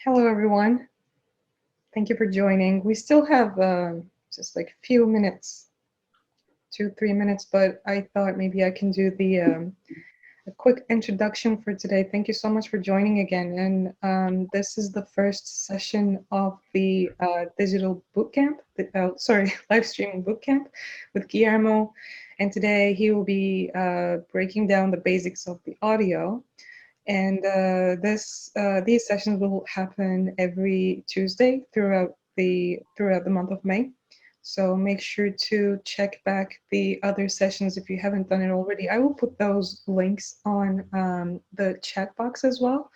Hello, everyone. Thank you for joining. We still have just like a few minutes, 2, 3 minutes, but I thought maybe I can do the a quick introduction for today. Thank you so much for joining again. And this is the first session of the digital bootcamp, sorry, live streaming bootcamp with Guillermo. And today he will be breaking down the basics of the audio. And these sessions will happen every Tuesday throughout the month of May. So make sure to check back the other sessions if you haven't done it already. I will put those links on the chat box as well.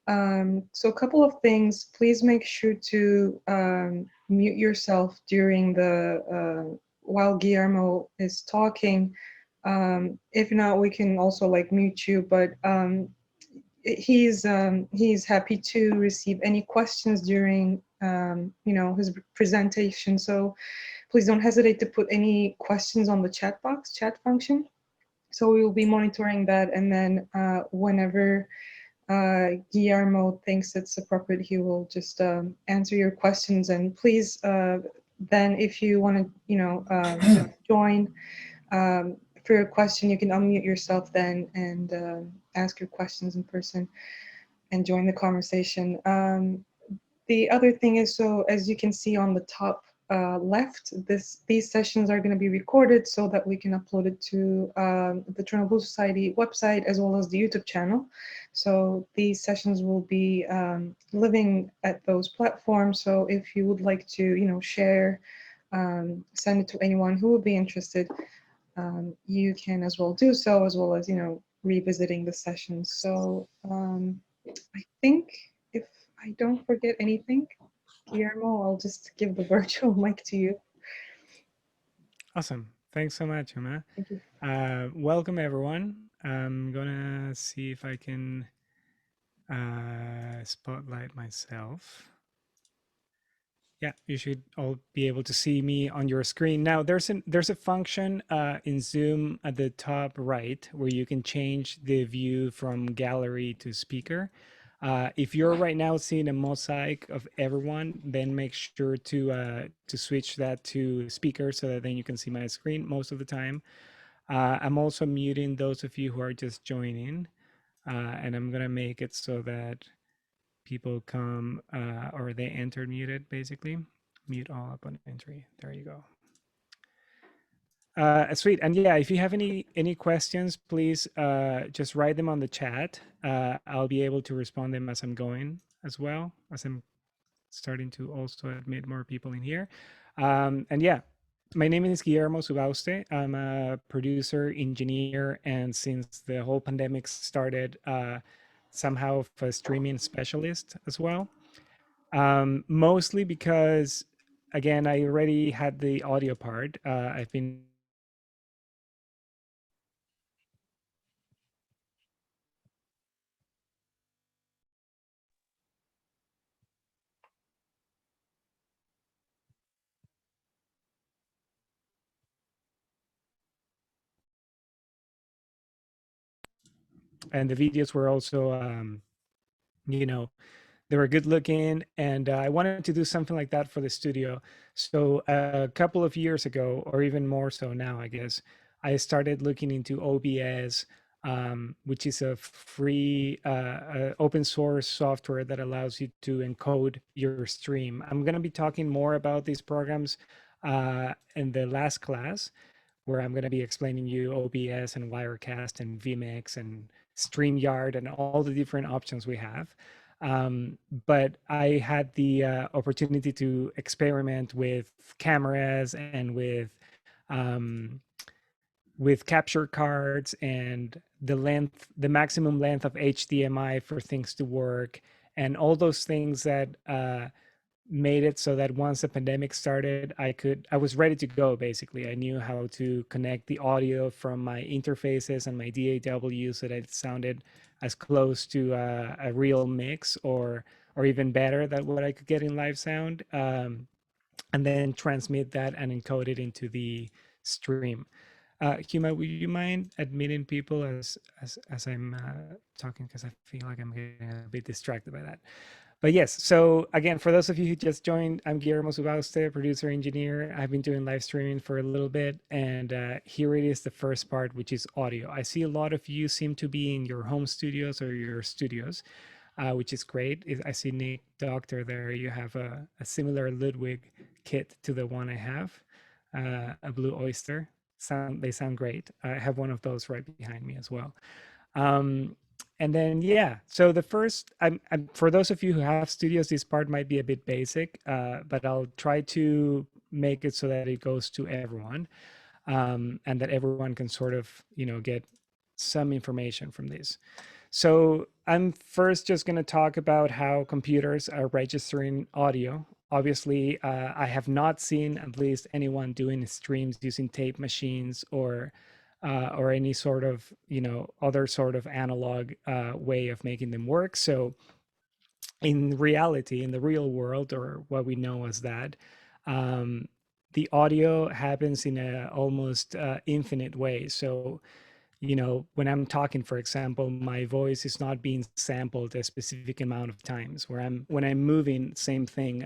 So a couple of things. Please make sure to mute yourself during the while Guillermo is talking. If not, we can also like mute you, but he's happy to receive any questions during his presentation. So please don't hesitate to put any questions on the chat box, chat function. So we will be monitoring that, and then whenever Guillermo thinks it's appropriate, he will just answer your questions. And please, then if you want to, join for your question, you can unmute yourself then and ask your questions in person and join the conversation. The other thing is, so as you can see on the top left, these sessions are going to be recorded so that we can upload it to the Chernobyl Society website as well as the YouTube channel. So these sessions will be living at those platforms. So if you would like to, share, send it to anyone who would be interested, you can as well do so, as well as, revisiting the sessions. So I think if I don't forget anything, Guillermo, I'll just give the virtual mic to you. Awesome. Thanks so much, Emma. Thank you. Welcome, everyone. I'm gonna see if I can spotlight myself. Yeah, you should all be able to see me on your screen. Now, there's a function in Zoom at the top right where you can change the view from gallery to speaker. If you're right now seeing a mosaic of everyone, then make sure to switch that to speaker so that then you can see my screen most of the time. I'm also muting those of you who are just joining, and I'm gonna make it so that people come or they enter muted, basically. Mute all upon entry. There you go. Sweet. And yeah, if you have any questions, please just write them on the chat. I'll be able to respond them as I'm going as well, as I'm starting to also admit more people in here. And yeah, my name is Guillermo Subauste. I'm a producer, engineer, and since the whole pandemic started, somehow a streaming specialist as well. Mostly because, again, I already had the audio part. I've been doing and the videos were also you know they were good looking, and I wanted to do something like that for the studio. So a couple of years ago, or even more so now, I guess, I started looking into OBS, which is a free open source software that allows you to encode your stream. I'm going to be talking more about these programs in the last class, where I'm going to be explaining you OBS and Wirecast and vMix and StreamYard and all the different options we have. But I had the opportunity to experiment with cameras and with capture cards and the maximum length of HDMI for things to work, and all those things that made it so that once the pandemic started, I was ready to go. Basically, I knew how to connect the audio from my interfaces and my DAW so that it sounded as close to a real mix, or even better than what I could get in live sound, and then transmit that and encode it into the stream. Huma, would you mind admitting people as I'm talking, because I feel like I'm getting a bit distracted by that. But yes, so again, for those of you who just joined, I'm Guillermo Subauste, producer engineer. I've been doing live streaming for a little bit, and here it is, the first part, which is audio. I see a lot of you seem to be in your home studios or your studios, which is great. I see Nick Doctor there. You have a similar Ludwig kit to the one I have, a Blue Oyster. They sound great. I have one of those right behind me as well. Um, and then, yeah, so the first, for those of you who have studios, this part might be a bit basic, but I'll try to make it so that it goes to everyone, and that everyone can sort of, get some information from this. So I'm first just going to talk about how computers are registering audio. Obviously, I have not seen at least anyone doing streams using tape machines or any sort of other sort of analog way of making them work. So in reality, in the real world, or what we know as that, um, the audio happens in a almost infinite way. So when I'm talking, for example, my voice is not being sampled a specific amount of times. When I'm moving, same thing.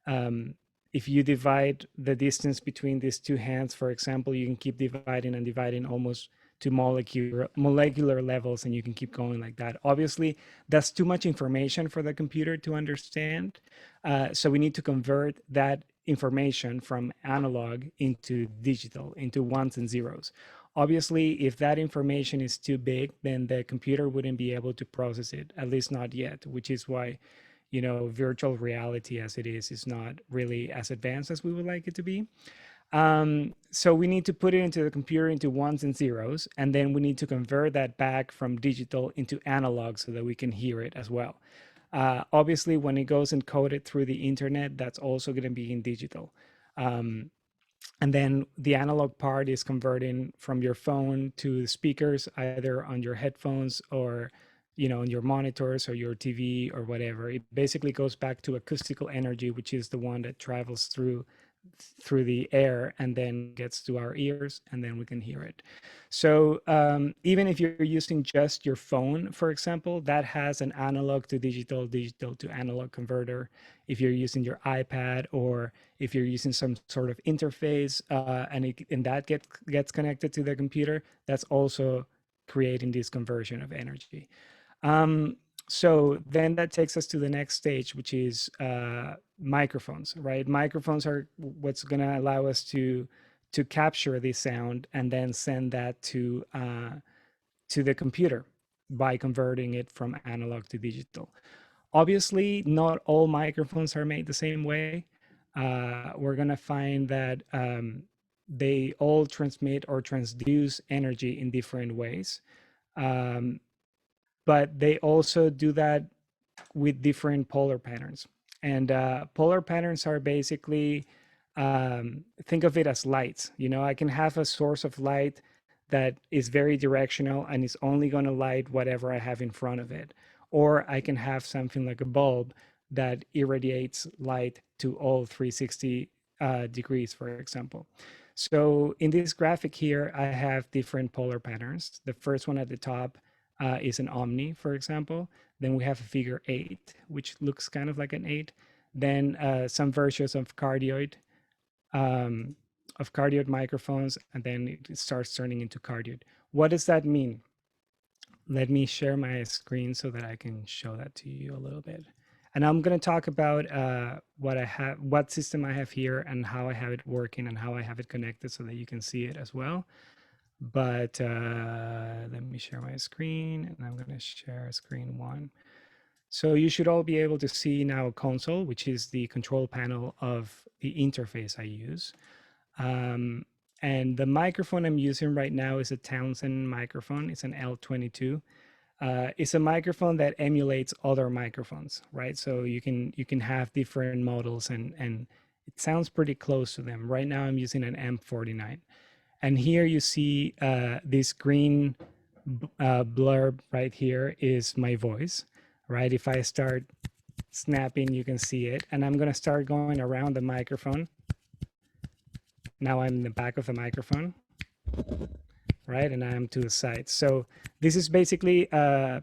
Um, if you divide the distance between these two hands, for example, you can keep dividing and dividing almost to molecular levels, and you can keep going like that. Obviously, that's too much information for the computer to understand. So we need to convert that information from analog into digital, into ones and zeros. Obviously, if that information is too big, then the computer wouldn't be able to process it, at least not yet, which is why virtual reality as it is not really as advanced as we would like it to be. So we need to put it into the computer into ones and zeros, and then we need to convert that back from digital into analog so that we can hear it as well. Obviously, when it goes encoded through the internet, that's also going to be in digital. And then the analog part is converting from your phone to speakers, either on your headphones or on your monitors or your TV or whatever. It basically goes back to acoustical energy, which is the one that travels through the air and then gets to our ears, and then we can hear it. So even if you're using just your phone, for example, that has an analog to digital, digital to analog converter. If you're using your iPad, or if you're using some sort of interface, and that gets connected to the computer, that's also creating this conversion of energy. So then that takes us to the next stage, which is microphones, right? Microphones are what's going to allow us to capture the sound and then send that to the computer by converting it from analog to digital. Obviously, not all microphones are made the same way. We're going to find that they all transmit or transduce energy in different ways. But they also do that with different polar patterns. And polar patterns are basically, think of it as lights. I can have a source of light that is very directional and is only going to light whatever I have in front of it. Or I can have something like a bulb that irradiates light to all 360 degrees, for example. So in this graphic here, I have different polar patterns. The first one at the top is an omni, for example. Then we have a figure 8, which looks kind of like an 8. Then some versions of cardioid microphones, and then it starts turning into cardioid. What does that mean? Let me share my screen so that I can show that to you a little bit. And I'm going to talk about what system I have here, and how I have it working, and how I have it connected so that you can see it as well. But let me share my screen, and I'm going to share screen 1. So you should all be able to see now console, which is the control panel of the interface I use. And the microphone I'm using right now is a Townsend microphone. It's an L22. It's a microphone that emulates other microphones, right? So you can have different models, and it sounds pretty close to them. Right now I'm using an M49. And here you see this green blurb right here is my voice, right? If I start snapping, you can see it. And I'm going to start going around the microphone. Now I'm in the back of the microphone, right? And I'm to the side. So this is basically a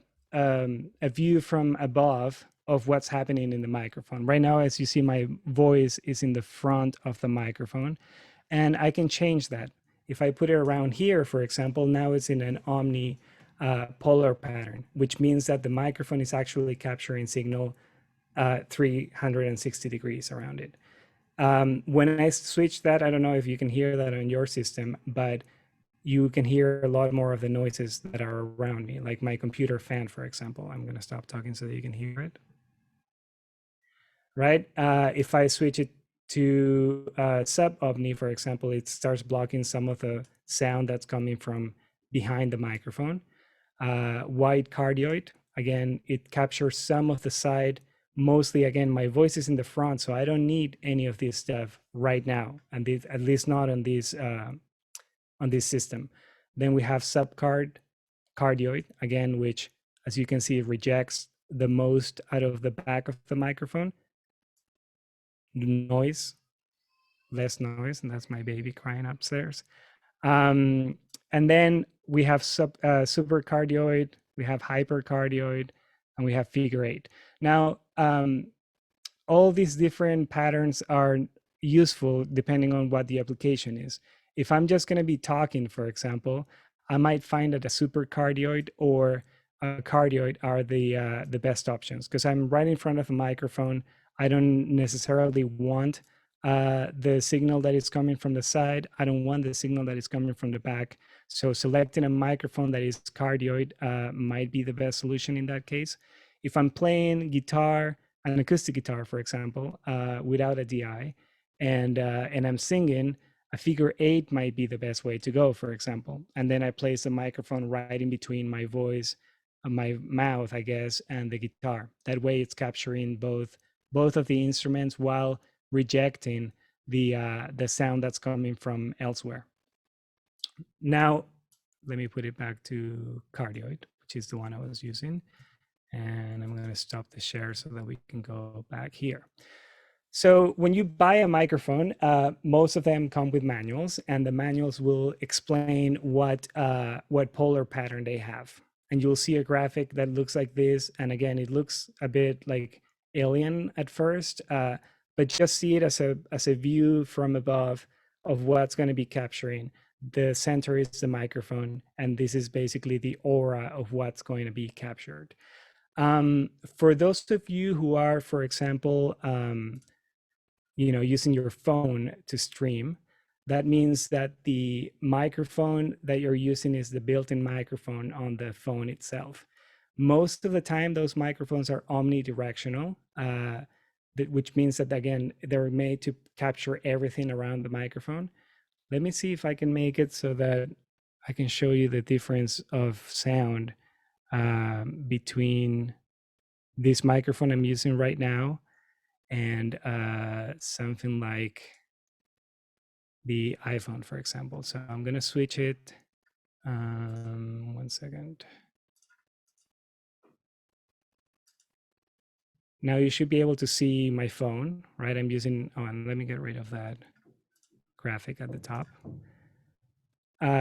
view from above of what's happening in the microphone. Right now, as you see, my voice is in the front of the microphone, and I can change that. If I put it around here, for example, now it's in an omni polar pattern, which means that the microphone is actually capturing signal 360 degrees around it. When I switch that, I don't know if you can hear that on your system, but you can hear a lot more of the noises that are around me, like my computer fan, for example. I'm going to stop talking so that you can hear it. Right? If I switch it to sub-omni, for example, it starts blocking some of the sound that's coming from behind the microphone. Wide cardioid, again, it captures some of the side. Mostly, again, my voice is in the front, so I don't need any of this stuff right now, and at least not on this system. Then we have subcardioid, again, which, as you can see, rejects the most out of the back of the microphone. Noise, less noise, and that's my baby crying upstairs. And then we have supercardioid, we have hypercardioid, and we have figure eight. Now, all these different patterns are useful depending on what the application is. If I'm just going to be talking, for example, I might find that a supercardioid or a cardioid are the best options, because I'm right in front of a microphone. I don't necessarily want the signal that is coming from the side. I don't want the signal that is coming from the back. So selecting a microphone that is cardioid might be the best solution in that case. If I'm playing guitar, an acoustic guitar, for example, without a DI, and I'm singing, a figure eight might be the best way to go, for example. And then I place the microphone right in between my voice, my mouth, I guess, and the guitar. That way it's capturing both of the instruments while rejecting the sound that's coming from elsewhere. Now, let me put it back to cardioid, which is the one I was using. And I'm going to stop the share so that we can go back here. So when you buy a microphone, most of them come with manuals, and the manuals will explain what polar pattern they have. And you'll see a graphic that looks like this. And again, it looks a bit like alien at first, but just see it as a view from above of what's going to be capturing. The center is the microphone, and this is basically the aura of what's going to be captured. For those of you who are, for example, using your phone to stream, that means that the microphone that you're using is the built-in microphone on the phone itself. Most of the time, those microphones are omnidirectional, which means that, again, they're made to capture everything around the microphone. Let me see if I can make it so that I can show you the difference of sound between this microphone I'm using right now and something like the iPhone, for example. So I'm going to switch it. 1 second. Now you should be able to see my phone, right? I'm using, and let me get rid of that graphic at the top.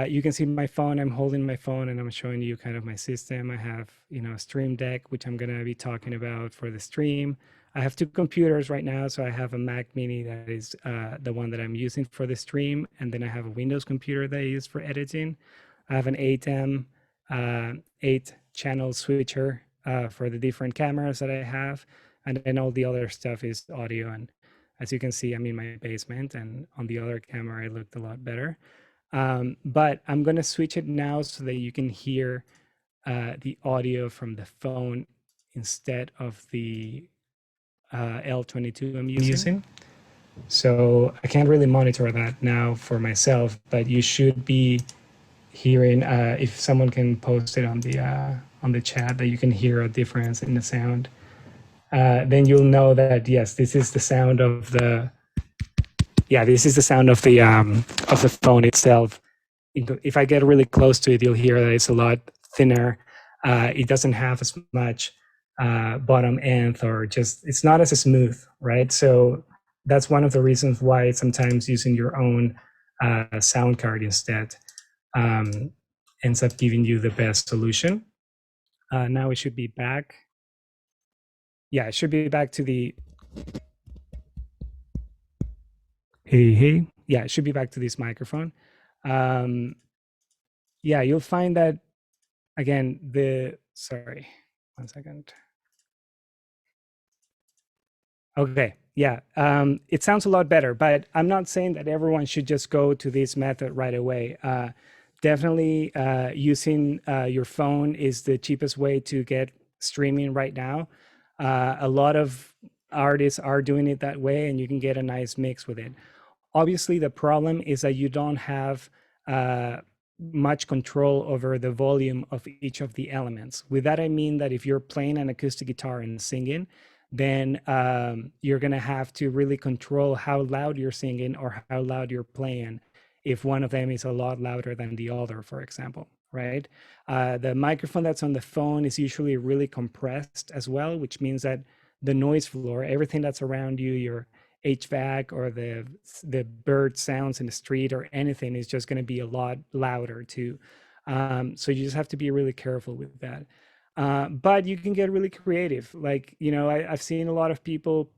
You can see my phone. I'm holding my phone and I'm showing you kind of my system. I have, a Stream Deck, which I'm going to be talking about for the stream. I have two computers right now. So I have a Mac Mini that is the one that I'm using for the stream. And then I have a Windows computer that I use for editing. I have an 8M 8-channel switcher for the different cameras that I have. And then all the other stuff is audio. And as you can see, I'm in my basement, and on the other camera, I looked a lot better. But I'm going to switch it now so that you can hear the audio from the phone instead of the L22 I'm using. So I can't really monitor that now for myself, but you should be hearing, if someone can post it on the chat, that you can hear a difference in the sound. Then you'll know that, yes, this is the sound of the phone itself. If I get really close to it, you'll hear that it's a lot thinner. It doesn't have as much bottom end, or just, it's not as smooth, right? So that's one of the reasons why sometimes using your own sound card instead ends up giving you the best solution. Now it should be back. Yeah, it should be back to the, hey. Yeah, it should be back to this microphone. Yeah, you'll find that, again, sorry, 1 second. Okay, yeah, it sounds a lot better, but I'm not saying that everyone should just go to this method right away. Definitely using your phone is the cheapest way to get streaming right now. A lot of artists are doing it that way, and you can get a nice mix with it. Obviously, the problem is that you don't have much control over the volume of each of the elements. With that, I mean that if you're playing an acoustic guitar and singing, then you're going to have to really control how loud you're singing or how loud you're playing if one of them is a lot louder than the other, for example, right? The microphone that's on the phone is usually really compressed as well, which means that the noise floor, everything that's around you, your HVAC or the bird sounds in the street or anything is just going to be a lot louder too. So you just have to be really careful with that. But you can get really creative. Like, I've seen a lot of people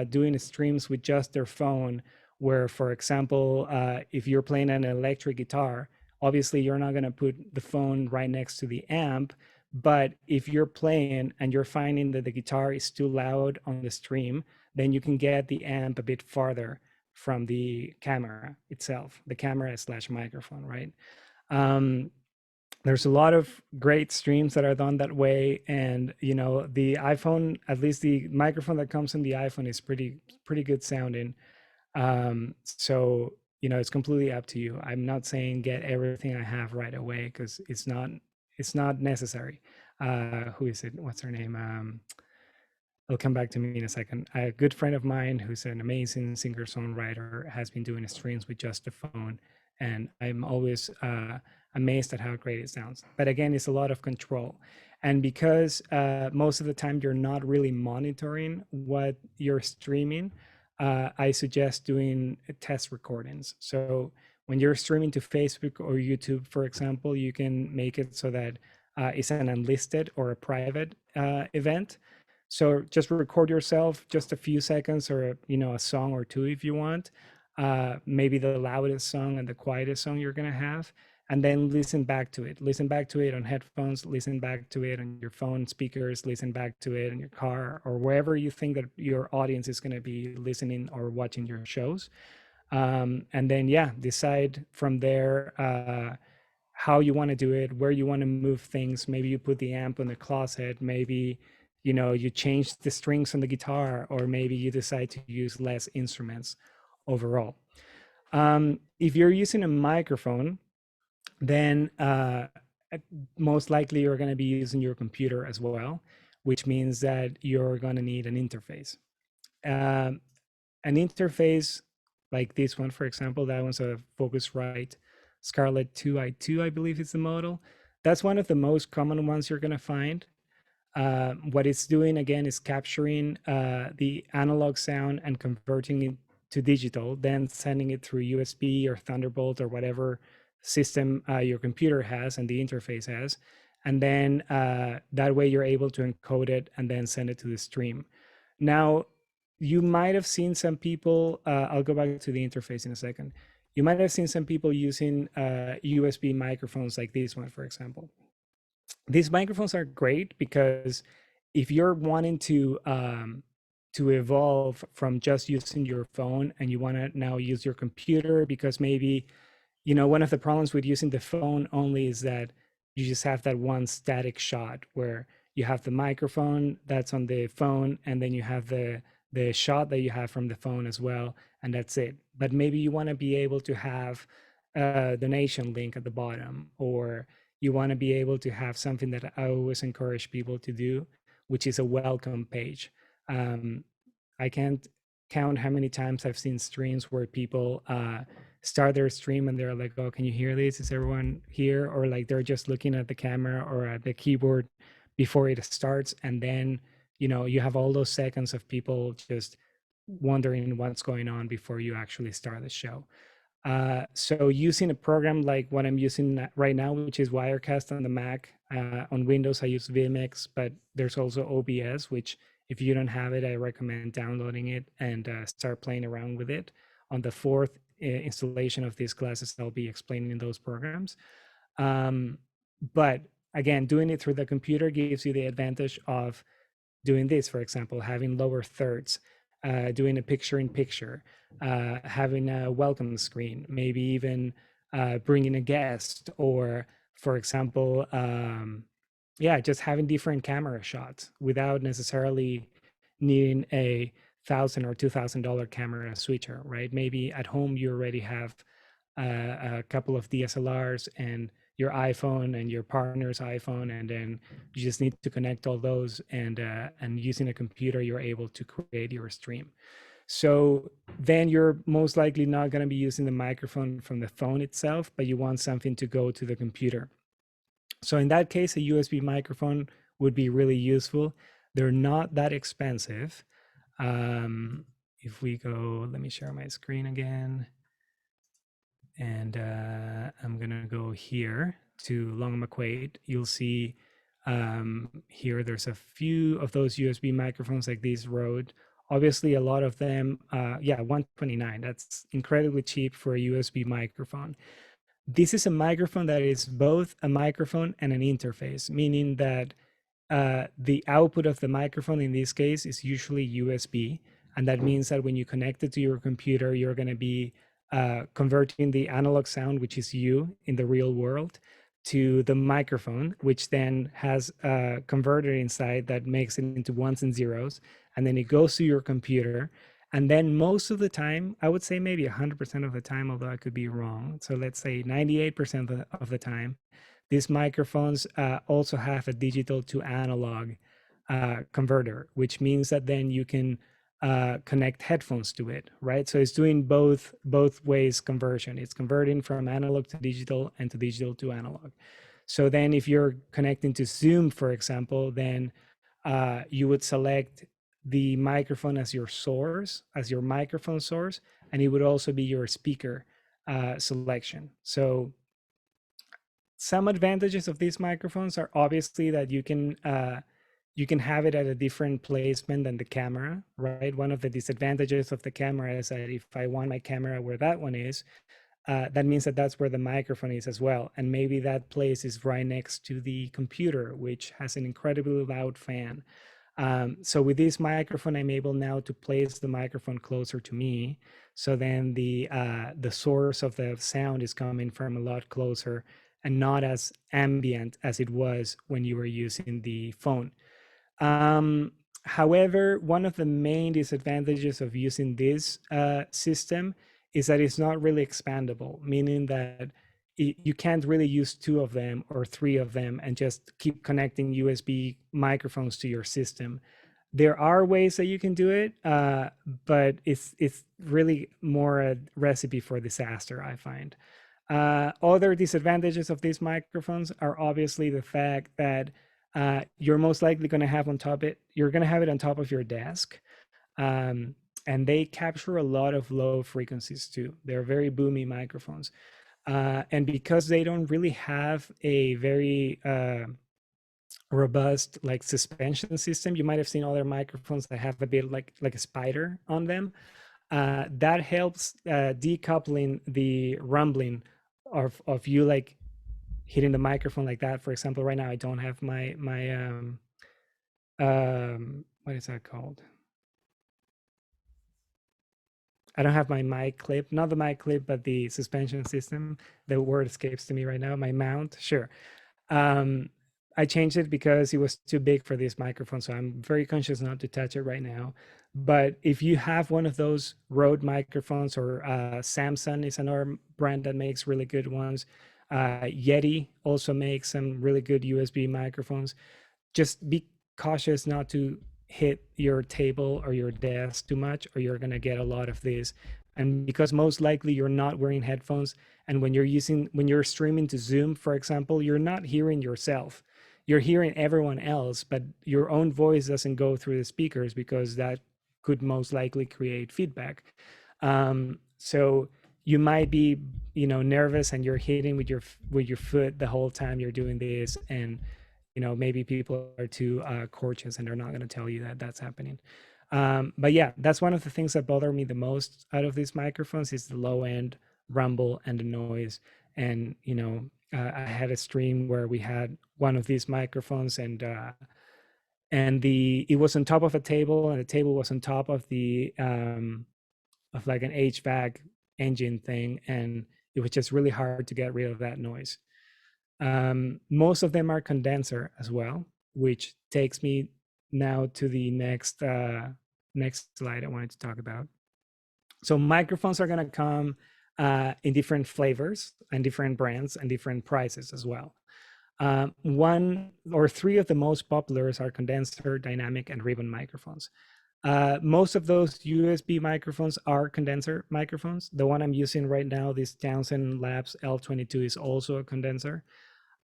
doing streams with just their phone, where, for example, if you're playing an electric guitar, obviously you're not going to put the phone right next to the amp. But if you're playing and you're finding that the guitar is too loud on the stream, then you can get the amp a bit farther from the camera itself, the camera / microphone, right? There's a lot of great streams that are done that way, and the iPhone, at least the microphone that comes in the iPhone, is pretty good sounding. So it's completely up to you. I'm not saying get everything I have right away, because it's not necessary. Who is it? What's her name? It'll come back to me in a second. A good friend of mine who's an amazing singer-songwriter has been doing streams with just the phone, and I'm always amazed at how great it sounds. But again, it's a lot of control. And because most of the time you're not really monitoring what you're streaming, I suggest doing test recordings. So when you're streaming to Facebook or YouTube, for example, you can make it so that it's an unlisted or a private event. So just record yourself just a few seconds, or a song or two if you want, maybe the loudest song and the quietest song you're going to have, and then listen back to it. Listen back to it on headphones, listen back to it on your phone speakers, listen back to it in your car, or wherever you think that your audience is going to be listening or watching your shows. And then, decide from there how you want to do it, where you want to move things. Maybe you put the amp on the closet, maybe you change the strings on the guitar, or maybe you decide to use less instruments overall. If you're using a microphone, then most likely you're going to be using your computer as well, which means that you're going to need an interface. An interface like this one, for example, that one's a Focusrite Scarlett 2i2, I believe is the model. That's one of the most common ones you're going to find. What it's doing, again, is capturing the analog sound and converting it to digital, then sending it through USB or Thunderbolt or whatever system your computer has and the interface has. And then that way you're able to encode it and then send it to the stream. Now, you might have seen some people, I'll go back to the interface in a second. You might have seen some people using USB microphones like this one, for example. These microphones are great because if you're wanting to evolve from just using your phone and you want to now use your computer, because maybe one of the problems with using the phone only is that you just have that one static shot where you have the microphone that's on the phone, and then you have the shot that you have from the phone as well, and that's it. But maybe you want to be able to have a donation link at the bottom, or you want to be able to have something that I always encourage people to do, which is a welcome page. I can't count how many times I've seen streams where people start their stream and they're like, oh, can you hear this? Is everyone here? Or like they're just looking at the camera or at the keyboard before it starts. And then, you have all those seconds of people just wondering what's going on before you actually start the show. So using a program like what I'm using right now, which is Wirecast on the Mac, on Windows, I use vMix, but there's also OBS, which If you don't have it, I recommend downloading it and start playing around with it. On the fourth installation of these classes, I'll be explaining those programs. But again, doing it through the computer gives you the advantage of doing this, for example, having lower thirds, doing a picture in picture, having a welcome screen, maybe even bringing a guest, or for example, yeah, just having different camera shots without necessarily needing a $1,000 or $2,000 camera switcher, right? Maybe at home you already have a couple of DSLRs and your iPhone and your partner's iPhone, and then you just need to connect all those, and using a computer, you're able to create your stream. So then you're most likely not going to be using the microphone from the phone itself, but you want something to go to the computer. So in that case, a USB microphone would be really useful. They're not that expensive. If we go, let me share my screen again. And I'm gonna go here to Long McQuaid. You'll see here there's a few of those USB microphones like these Rode. Obviously, a lot of them, yeah, $129. That's incredibly cheap for a USB microphone. This is a microphone that is both a microphone and an interface, meaning that the output of the microphone in this case is usually USB. And that means that when you connect it to your computer, you're going to be converting the analog sound, which is you in the real world, to the microphone, which then has a converter inside that makes it into ones and zeros. And then it goes to your computer. And then most of the time, I would say maybe 100% of the time, although I could be wrong. So let's say 98% of the time, these microphones also have a digital to analog converter, which means that then you can connect headphones to it, right? So it's doing both ways conversion. It's converting from analog to digital and to digital to analog. So then if you're connecting to Zoom, for example, then you would select the microphone as your source, as your microphone source, and it would also be your speaker selection. So some advantages of these microphones are obviously that you can have it at a different placement than the camera, right? One of the disadvantages of the camera is that if I want my camera where that one is, that means that that's where the microphone is as well. And maybe that place is right next to the computer, which has an incredibly loud fan. So with this microphone, I'm able now to place the microphone closer to me. So then the source of the sound is coming from a lot closer and not as ambient as it was when you were using the phone. However, one of the main disadvantages of using this system is that it's not really expandable, meaning that you can't really use two of them or three of them and just keep connecting USB microphones to your system. There are ways that you can do it, but it's really more a recipe for disaster, I find. Other disadvantages of these microphones are obviously the fact that you're most likely going to have you're going to have it on top of your desk. And they capture a lot of low frequencies too. They're very boomy microphones. And because they don't really have a very robust like suspension system, you might have seen other microphones that have a bit like a spider on them. That helps decoupling the rumbling of you like hitting the microphone like that. For example, right now I don't have my what is that called? I don't have my mic clip, not the mic clip, but the suspension system. The word escapes to me right now. My mount, sure. I changed it because it was too big for this microphone, so I'm very conscious not to touch it right now. But if you have one of those Rode microphones, or Samsung is another brand that makes really good ones. Yeti also makes some really good USB microphones. Just be cautious not to hit your table or your desk too much, or you're going to get a lot of this. And because most likely you're not wearing headphones, and when you're streaming to Zoom, for example, you're not hearing yourself. You're hearing everyone else, but your own voice doesn't go through the speakers because that could most likely create feedback. So you might be, nervous, and you're hitting with your foot the whole time you're doing this, and maybe people are too cautious and they're not going to tell you that that's happening. But yeah, that's one of the things that bother me the most out of these microphones is the low end rumble and the noise. And I had a stream where we had one of these microphones, and it was on top of a table, and the table was on top of the of like an HVAC engine thing, and it was just really hard to get rid of that noise. Most of them are condenser as well, which takes me now to the next slide I wanted to talk about. So microphones are going to come in different flavors and different brands and different prices as well. One or three of the most popular are condenser, dynamic, and ribbon microphones. Most of those USB microphones are condenser microphones. The one I'm using right now, this Townsend Labs L22, is also a condenser.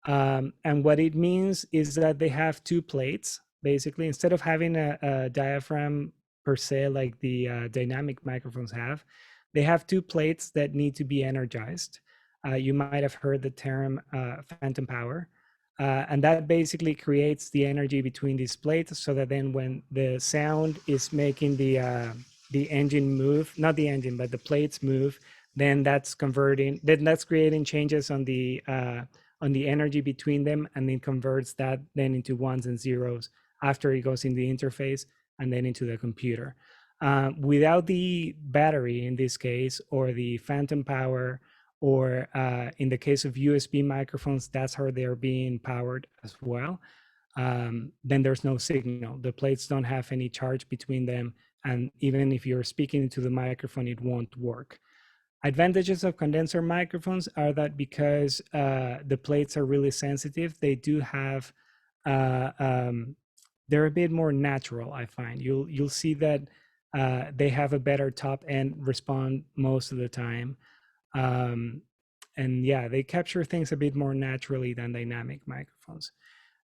And what it means is that they have two plates. Basically, instead of having a diaphragm per se like the dynamic microphones have, they have two plates that need to be energized. You might have heard the term phantom power. And that basically creates the energy between these plates, so that then when the sound is making the engine move, not the engine, but the plates move, then that's creating changes on the energy between them, and then converts that then into ones and zeros after it goes in the interface and then into the computer. Without the battery in this case, or the phantom power, or in the case of USB microphones, that's how they're being powered as well. Then there's no signal. The plates don't have any charge between them, and even if you're speaking into the microphone, it won't work. Advantages of condenser microphones are that because the plates are really sensitive, they do have they're a bit more natural. I find you'll see that they have a better top end respond most of the time. And yeah, they capture things a bit more naturally than dynamic microphones.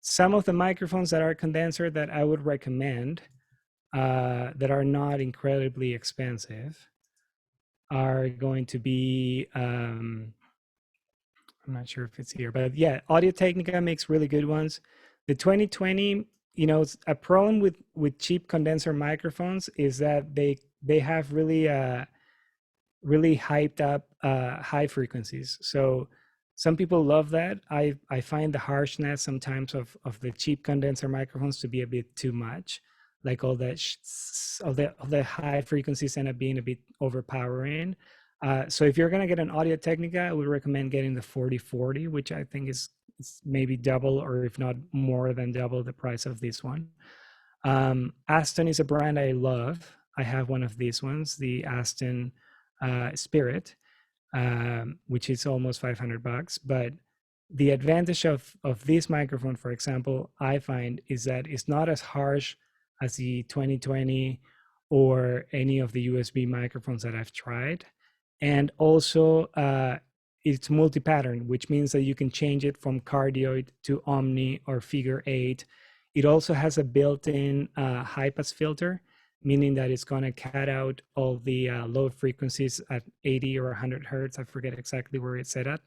Some of the microphones that are condenser that I would recommend that are not incredibly expensive are going to be, I'm not sure if it's here, but yeah, Audio Technica makes really good ones. The 2020, a problem with cheap condenser microphones is that they have really really hyped up high frequencies. So some people love that. I find the harshness sometimes of the cheap condenser microphones to be a bit too much. Like all the high frequencies end up being a bit overpowering. So if you're gonna get an Audio Technica, I would recommend getting the 4040, which I think is maybe double, or if not more than double the price of this one. Aston is a brand I love. I have one of these ones, the Aston Spirit, which is almost $500. But the advantage of this microphone, for example, I find is that it's not as harsh as the 2020 or any of the USB microphones that I've tried. And also it's multi-pattern, which means that you can change it from cardioid to omni or figure 8. It also has a built-in high pass filter, meaning that it's going to cut out all the low frequencies at 80 or 100 hertz. I forget exactly where it's set at.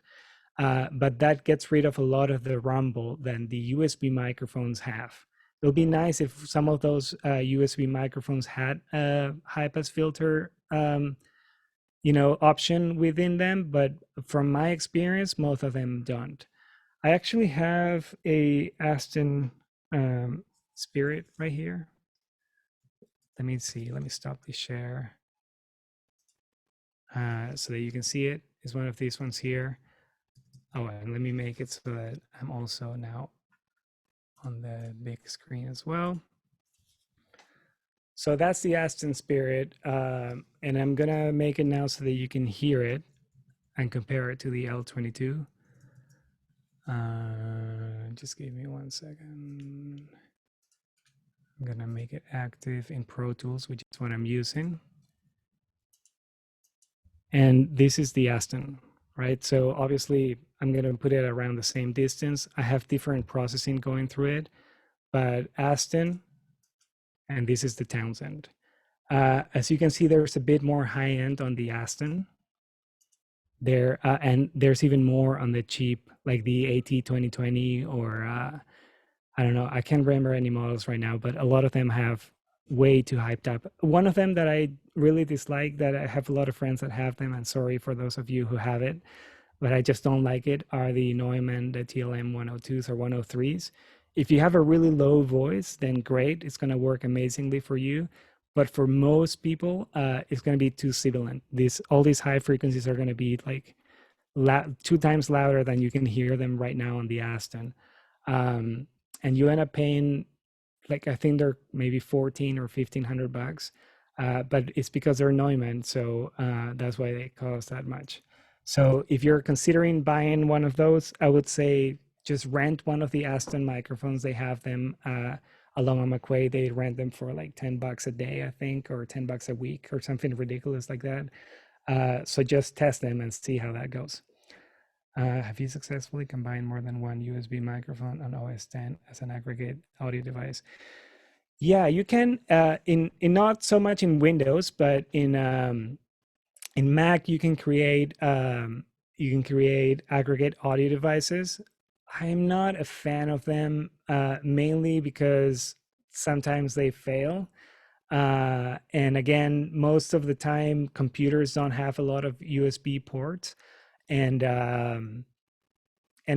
But that gets rid of a lot of the rumble that the USB microphones have. It would be nice if some of those USB microphones had a high pass filter option within them, but from my experience, most of them don't. I actually have a Aston Spirit right here. Let me see. Let me stop the share so that you can see it. It's one of these ones here. Oh, and let me make it so that I'm also now on the big screen as well. So that's the Aston Spirit, and I'm gonna make it now so that you can hear it and compare it to the L22. Just give me 1 second. I'm gonna make it active in Pro Tools, which is what I'm using. And this is the Aston, right? So obviously I'm gonna put it around the same distance. I have different processing going through it, but Aston, and this is the Townsend. As you can see, there's a bit more high end on the Aston there, and there's even more on the cheap, like the AT 2020 or I don't know, I can't remember any models right now, but a lot of them have way too hyped up. One of them that I really dislike, that I have a lot of friends that have them, and sorry for those of you who have it, but I just don't like it, are the Neumann, the TLM 102s or 103s. If you have a really low voice, then great, it's going to work amazingly for you. But for most people, it's going to be too sibilant. All these high frequencies are going to be like 2 times louder than you can hear them right now on the Aston. And you end up paying, like, I think they're maybe 14 or $1,500, but it's because they're Neumann, so that's why they cost that much. So if you're considering buying one of those, I would say just rent one of the Aston microphones. They have them along on McQuaid. They rent them for like $10 a day, I think, or $10 a week or something ridiculous like that. So just test them and see how that goes. Have you successfully combined more than one USB microphone on OS 10 as an aggregate audio device? Yeah, you can. In not so much in Windows, but in Mac, you can create aggregate audio devices. I'm not a fan of them, mainly because sometimes they fail. And again, most of the time, computers don't have a lot of USB ports, and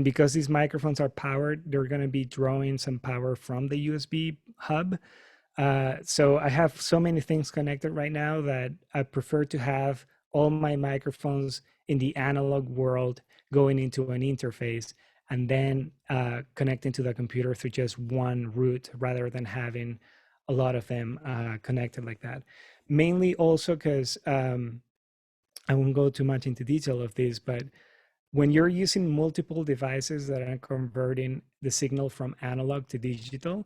because these microphones are powered, they're going to be drawing some power from the USB hub. So I have so many things connected right now that I prefer to have all my microphones in the analog world going into an interface and then connecting to the computer through just one route rather than having a lot of them connected like that. Mainly also because I won't go too much into detail of this, but when you're using multiple devices that are converting the signal from analog to digital,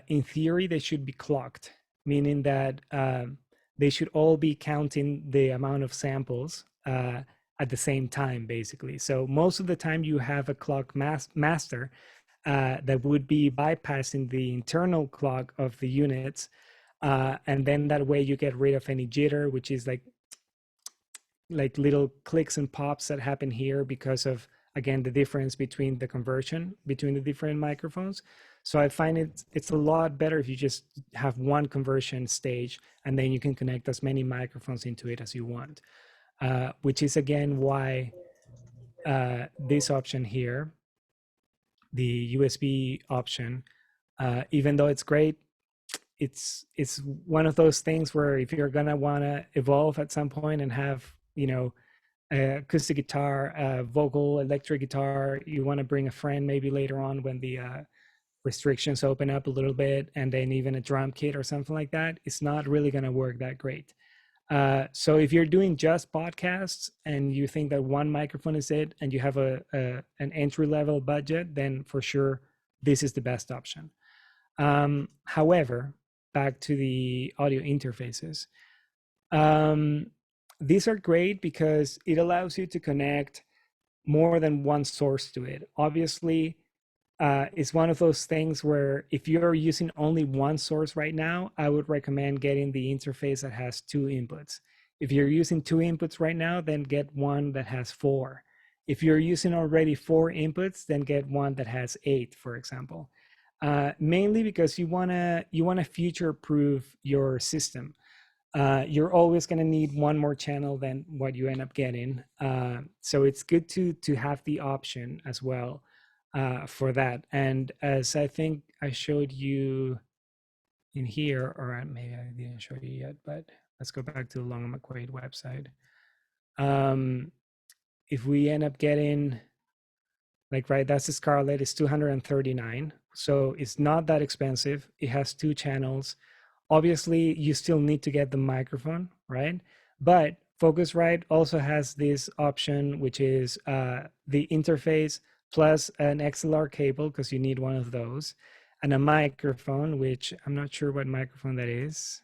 in theory, they should be clocked, meaning that they should all be counting the amount of samples at the same time, basically. So most of the time you have a clock master that would be bypassing the internal clock of the units. And then that way you get rid of any jitter, which is like little clicks and pops that happen here because of, again, the difference between the conversion between the different microphones. So I find it's a lot better if you just have one conversion stage and then you can connect as many microphones into it as you want, which is again why this option here, the USB option, even though it's great, it's one of those things where if you're gonna want to evolve at some point and have, you know, acoustic guitar, vocal, electric guitar, you want to bring a friend maybe later on when the restrictions open up a little bit, and then even a drum kit or something like that, it's not really going to work that great. So if you're doing just podcasts and you think that one microphone is it, and you have an entry-level budget, then for sure this is the best option. However, back to the audio interfaces. These are great because it allows you to connect more than one source to it. Obviously, it's one of those things where if you're using only one source right now, I would recommend getting the interface that has 2 inputs. If you're using 2 inputs right now, then get one that has 4. If you're using already 4 inputs, then get one that has 8, for example. Mainly because you wanna future-proof your system. You're always going to need one more channel than what you end up getting. So it's good to have the option as well for that. And as I think I showed you in here, or maybe I didn't show you yet, but let's go back to the Long and McQuaid website. If we end up getting, like, right, that's the Scarlett, it's $239. So it's not that expensive. It has 2 channels. Obviously, you still need to get the microphone, right? But Focusrite also has this option, which is the interface plus an XLR cable, because you need one of those, and a microphone, which I'm not sure what microphone that is.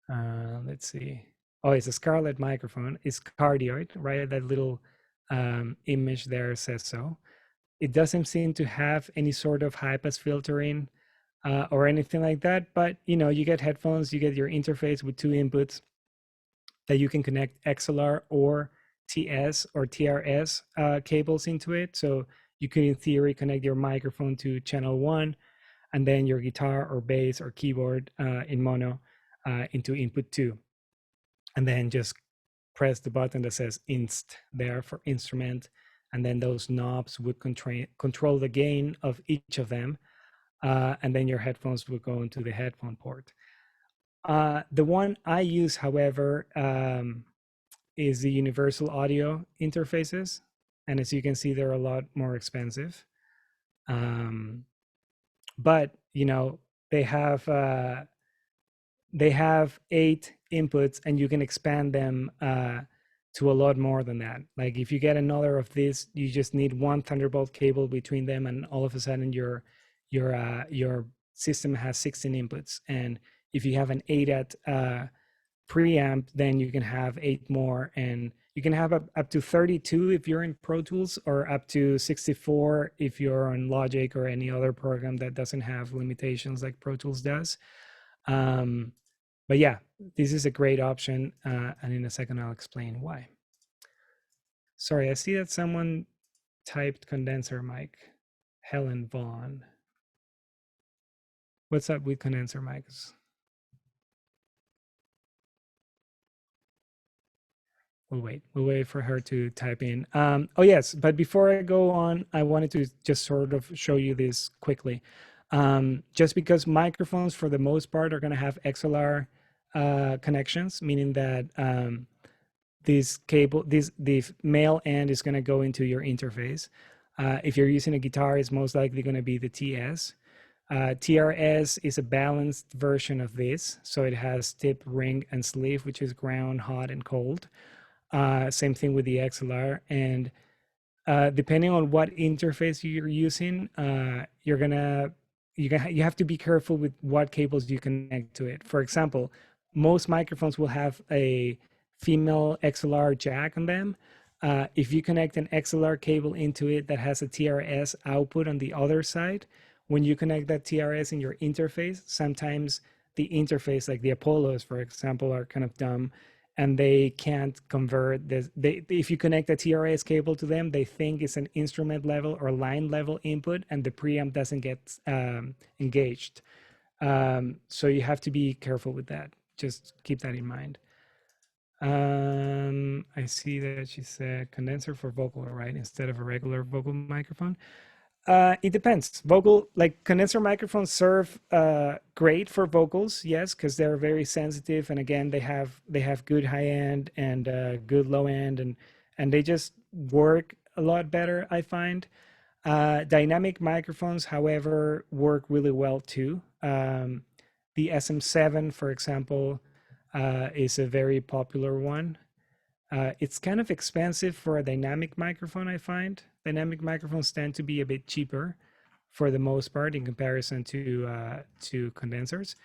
Let's see. Oh, it's a Scarlett microphone. It's cardioid, right? That little image there says so. It doesn't seem to have any sort of high-pass filtering or anything like that, but you know, you get headphones, you get your interface with 2 inputs that you can connect XLR or TS or TRS cables into it. So you could in theory connect your microphone to channel 1 and then your guitar or bass or keyboard in mono into input 2, and then just press the button that says inst there for instrument, and then those knobs would control the gain of each of them, and then your headphones would go into the headphone port. The one I use, however, is the universal audio interfaces, and as you can see, they're a lot more expensive. But you know, they have 8 inputs, and you can expand them to a lot more than that. Like if you get another of these, you just need one Thunderbolt cable between them, and all of a sudden your system has 16 inputs. And if you have an 8-at preamp, then you can have 8 more, and you can have up to 32 if you're in Pro Tools, or up to 64 if you're on Logic or any other program that doesn't have limitations like Pro Tools does. But yeah, this is a great option, and in a second I'll explain why. Sorry, I see that someone typed condenser mic. Helen Vaughn. What's up with condenser mics? We'll wait for her to type in. Oh yes, but before I go on, I wanted to just sort of show you this quickly. Just because microphones for the most part are going to have XLR connections, meaning that the male end is going to go into your interface. If you're using a guitar, it's most likely going to be the TS. TRS is a balanced version of this, so it has tip, ring, and sleeve, which is ground, hot, and cold. Same thing with the XLR, and depending on what interface you're using, you have to be careful with what cables you connect to it. For example, most microphones will have a female XLR jack on them. If you connect an XLR cable into it that has a TRS output on the other side, when you connect that TRS in your interface, sometimes the interface, like the Apollos, for example, are kind of dumb, and they can't convert this. If you connect a TRS cable to them, they think it's an instrument level or line level input, and the preamp doesn't get engaged. So you have to be careful with that. Just keep that in mind. I see that she said condenser for vocal, right, instead of a regular vocal microphone. It depends. Vocal, like condenser microphones serve great for vocals, yes, because they're very sensitive, and again, they have good high end and good low end, and they just work a lot better, I find. Dynamic microphones, however, work really well too. The SM7, for example, is a very popular one. It's kind of expensive for a dynamic microphone, I find. Dynamic microphones tend to be a bit cheaper for the most part in comparison to condensers.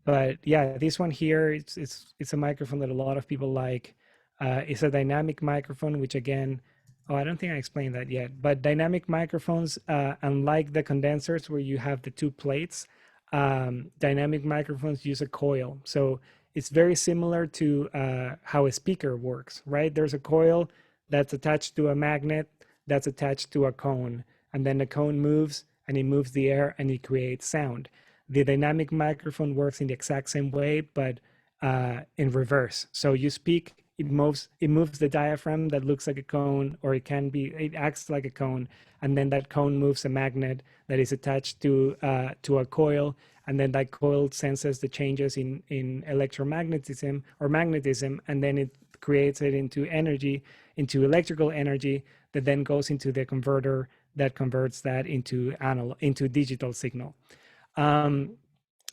But yeah, this one here, it's a microphone that a lot of people like. It's a dynamic microphone, which again, I don't think I explained that yet. But dynamic microphones, unlike the condensers where you have the 2 plates, dynamic microphones use a coil. So it's very similar to how a speaker works, right? There's a coil that's attached to a magnet that's attached to a cone, and then the cone moves, and it moves the air, and it creates sound. The dynamic microphone works in the exact same way, but in reverse. So you speak, it moves the diaphragm that looks like a cone, or it acts like a cone, and then that cone moves a magnet that is attached to a coil, and then that coil senses the changes in electromagnetism or magnetism, and then it creates it into energy, into electrical energy, that then goes into the converter that converts that into digital signal. The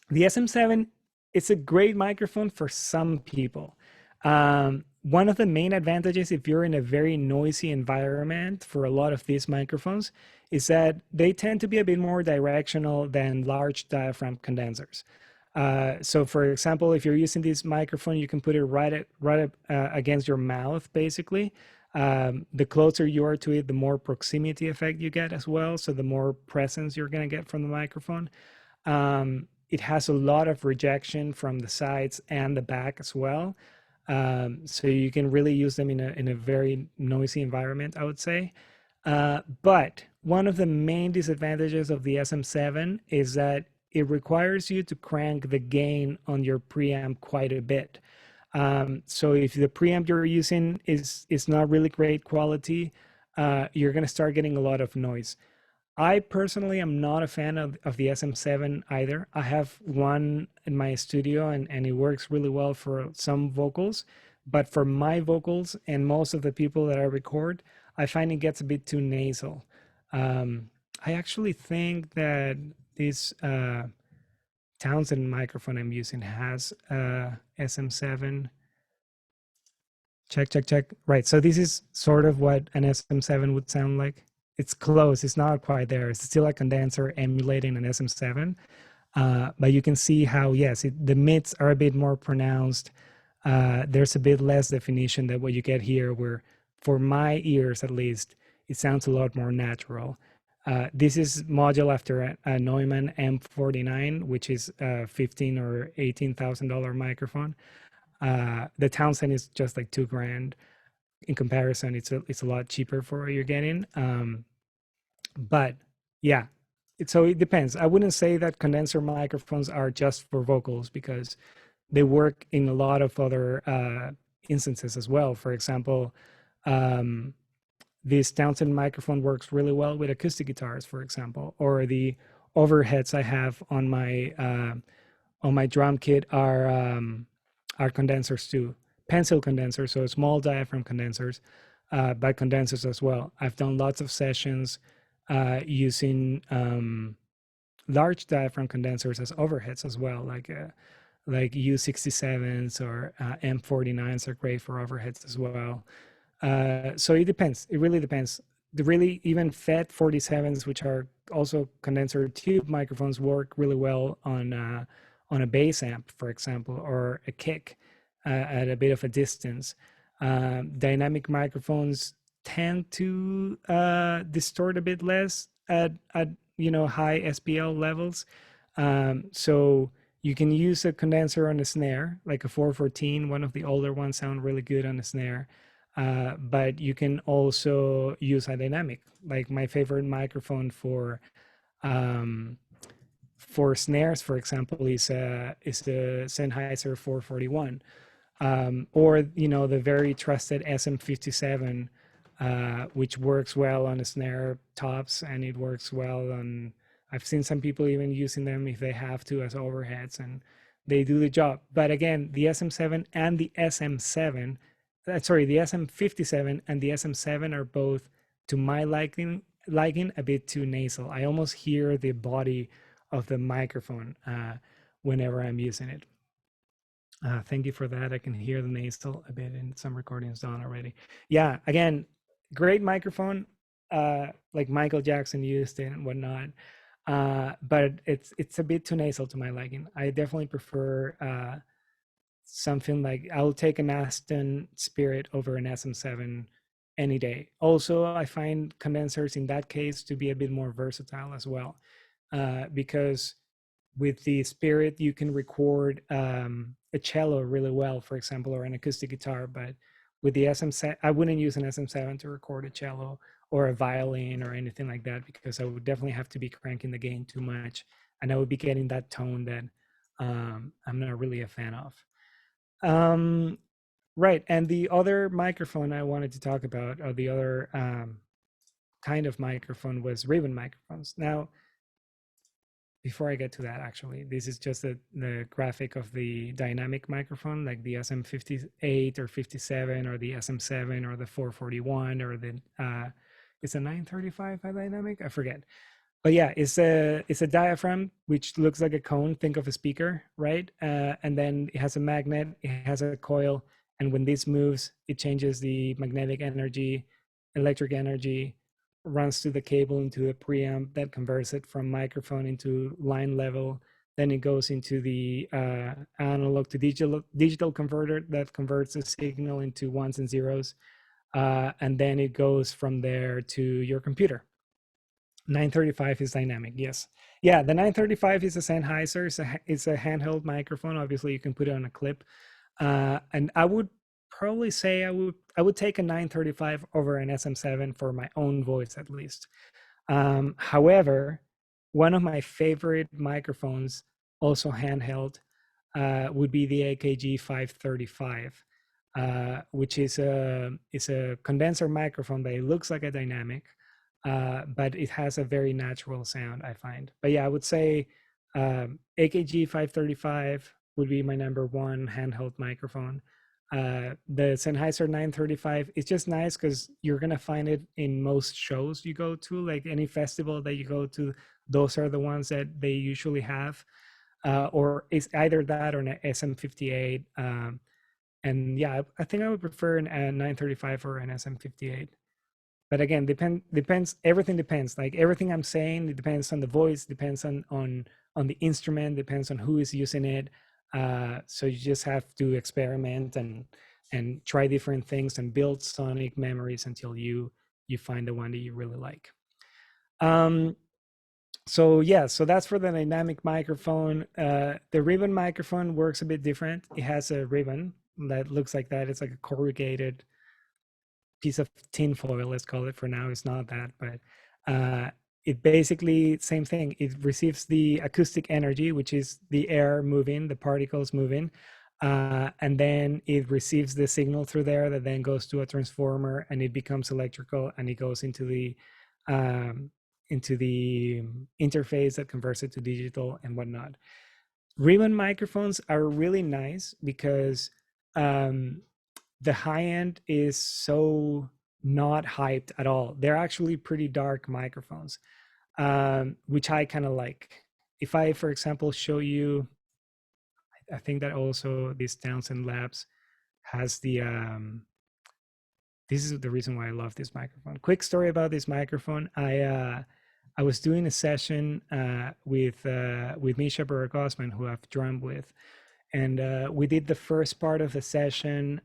SM7, it's a great microphone for some people. One of the main advantages, if you're in a very noisy environment for a lot of these microphones, is that they tend to be a bit more directional than large diaphragm condensers. So for example, if you're using this microphone, you can put it right against your mouth, basically. The closer you are to it, the more proximity effect you get as well. So the more presence you're going to get from the microphone. It has a lot of rejection from the sides and the back as well. So you can really use them in a very noisy environment, I would say. But one of the main disadvantages of the SM7 is that it requires you to crank the gain on your preamp quite a bit. So if the preamp you're using is not really great quality, you're going to start getting a lot of noise. I personally am not a fan of the SM7 either. I have one in my studio and it works really well for some vocals, but for my vocals and most of the people that I record, I find it gets a bit too nasal. I actually think that this Townsend microphone I'm using has SM7. Check, check, check. Right. So this is sort of what an SM7 would sound like. It's close. It's not quite there. It's still a condenser emulating an SM7. But you can see how, yes, the mids are a bit more pronounced. There's a bit less definition than what you get here, where for my ears, at least, it sounds a lot more natural. This is module after a Neumann M49, which is a $15,000 or $18,000 microphone. The Townsend is just like $2,000. In comparison, it's a lot cheaper for what you're getting. But yeah, so it depends. I wouldn't say that condenser microphones are just for vocals, because they work in a lot of other instances as well. For example, this Townsend microphone works really well with acoustic guitars, for example, or the overheads I have on my drum kit are condensers too, pencil condensers, so small diaphragm condensers, but condensers as well. I've done lots of sessions using large diaphragm condensers as overheads as well, like U67s or M49s are great for overheads as well. So it depends. It really depends. The really even FET 47s, which are also condenser tube microphones, work really well on a bass amp, for example, or a kick at a bit of a distance. Dynamic microphones tend to distort a bit less at high SPL levels. So you can use a condenser on a snare, like a 414. One of the older ones sound really good on a snare. But you can also use a dynamic. Like my favorite microphone for snares, for example, is the Sennheiser 441, or the very trusted SM57, which works well on the snare tops, and it works well on. I've seen some people even using them if they have to as overheads, and they do the job. But again, the SM7 and the SM7, the SM57 and the SM7 are both, to my liking, a bit too nasal. I almost hear the body of the microphone whenever I'm using it. Thank you for that. I can hear the nasal a bit in some recordings done already. Yeah, again, great microphone, like Michael Jackson used it and whatnot. But it's a bit too nasal to my liking. I definitely prefer something like, I'll take an Aston Spirit over an SM7 any day. Also, I find condensers in that case to be a bit more versatile as well, because with the Spirit you can record a cello really well, for example, or an acoustic guitar. But with the SM7, I wouldn't use an SM7 to record a cello or a violin or anything like that, because I would definitely have to be cranking the gain too much, and I would be getting that tone that I'm not really a fan of. Right, and the other microphone I wanted to talk about, or the other kind of microphone, was ribbon microphones. Now, before I get to that, actually, this is just the graphic of the dynamic microphone, like the SM58 or 57 or the SM7 or the 441 or the it's a 935 a dynamic, I forget. But yeah, it's a diaphragm which looks like a cone. Think of a speaker, right? And then it has a magnet, it has a coil, and when this moves, it changes the magnetic energy, electric energy, runs through the cable into the preamp that converts it from microphone into line level. Then it goes into the analog to digital converter that converts the signal into ones and zeros, and then it goes from there to your computer. 935 is dynamic, yes. Yeah, the 935 is a Sennheiser. It's a handheld microphone. Obviously, you can put it on a clip. And I would probably say I would take a 935 over an SM7 for my own voice, at least. However, one of my favorite microphones, also handheld, would be the AKG 535, which is a condenser microphone, but it looks like a dynamic, but it has a very natural sound, I find. But yeah, I would say AKG 535 would be my number one handheld microphone. The Sennheiser 935 is just nice because you're gonna find it in most shows you go to, like any festival that you go to. Those are the ones that they usually have, or it's either that or an SM58. And yeah, I think I would prefer a 935 or an SM58. But again, depends. Everything depends. Like everything I'm saying, it depends on the voice, depends on the instrument, depends on who is using it. So you just have to experiment and try different things and build sonic memories until you find the one that you really like. So yeah, so that's for the dynamic microphone. The ribbon microphone works a bit different. It has a ribbon that looks like that. It's like a corrugated piece of tin foil, let's call it for now. It's not that, but it basically, same thing. It receives the acoustic energy, which is the air moving, the particles moving, and then it receives the signal through there that then goes to a transformer and it becomes electrical and it goes into the interface that converts it to digital and whatnot. Ribbon microphones are really nice because the high end is so not hyped at all. They're actually pretty dark microphones, which I kind of like. If I, for example, show you, I think that also this Townsend Labs has the, this is the reason why I love this microphone. Quick story about this microphone. I was doing a session with Misha Burgosman, who I've drummed with, and we did the first part of the session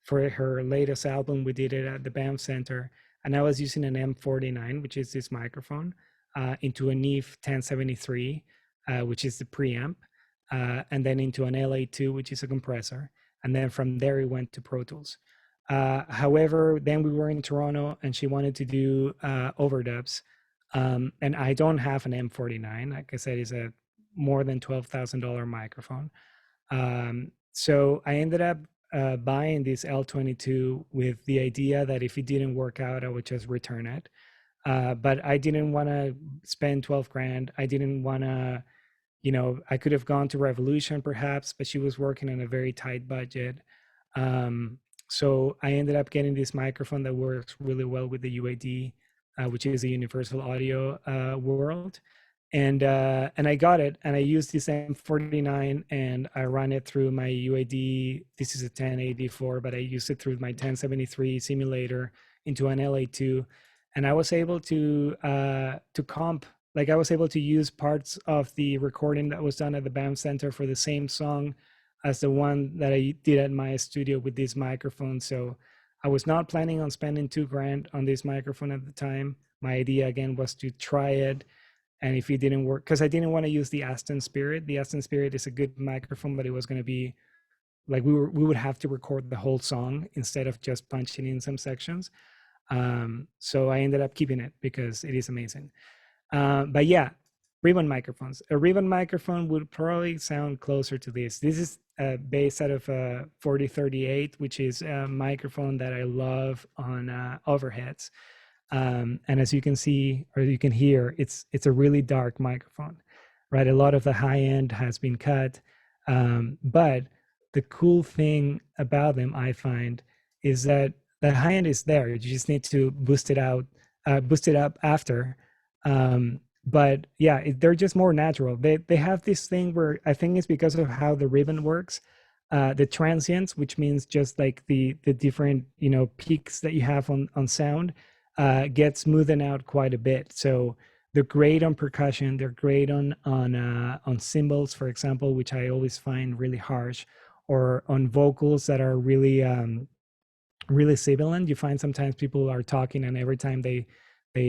for her latest album. We did it at the BAM Center, and I was using an M49, which is this microphone, into a Neve 1073, which is the preamp, and then into an LA2, which is a compressor, and then from there we went to Pro Tools. However, then we were in Toronto, and she wanted to do overdubs, and I don't have an M49. Like I said, it's a more than $12,000 microphone. So I ended up buying this L22 with the idea that if it didn't work out, I would just return it. But I didn't want to spend 12 grand. I didn't want to, I could have gone to Revolution perhaps, but she was working on a very tight budget. So I ended up getting this microphone that works really well with the UAD, which is a universal audio world. And I got it, and I used this M49, and I ran it through my UAD. This is a 1084, but I used it through my 1073 simulator into an LA2, and I was able to comp. Like I was able to use parts of the recording that was done at the BAM Center for the same song as the one that I did at my studio with this microphone. So I was not planning on spending 2 grand on this microphone at the time. My idea again was to try it. And if it didn't work, because I didn't want to use the Aston Spirit. The Aston Spirit is a good microphone, but it was going to be like we would have to record the whole song instead of just punching in some sections. So I ended up keeping it because it is amazing. But yeah, ribbon microphones. A ribbon microphone would probably sound closer to this. This is based out of a 4038, which is a microphone that I love on overheads. And as you can see, or you can hear, it's a really dark microphone, right? A lot of the high end has been cut. But the cool thing about them, I find, is that the high end is there. You just need to boost it up after. But yeah, they're just more natural. They have this thing where I think it's because of how the ribbon works. The transients, which means just like the different peaks that you have on sound, get smoothened out quite a bit. So they're great on percussion. They're great on cymbals, for example, which I always find really harsh, or on vocals that are really really sibilant. You find sometimes people are talking, and every time they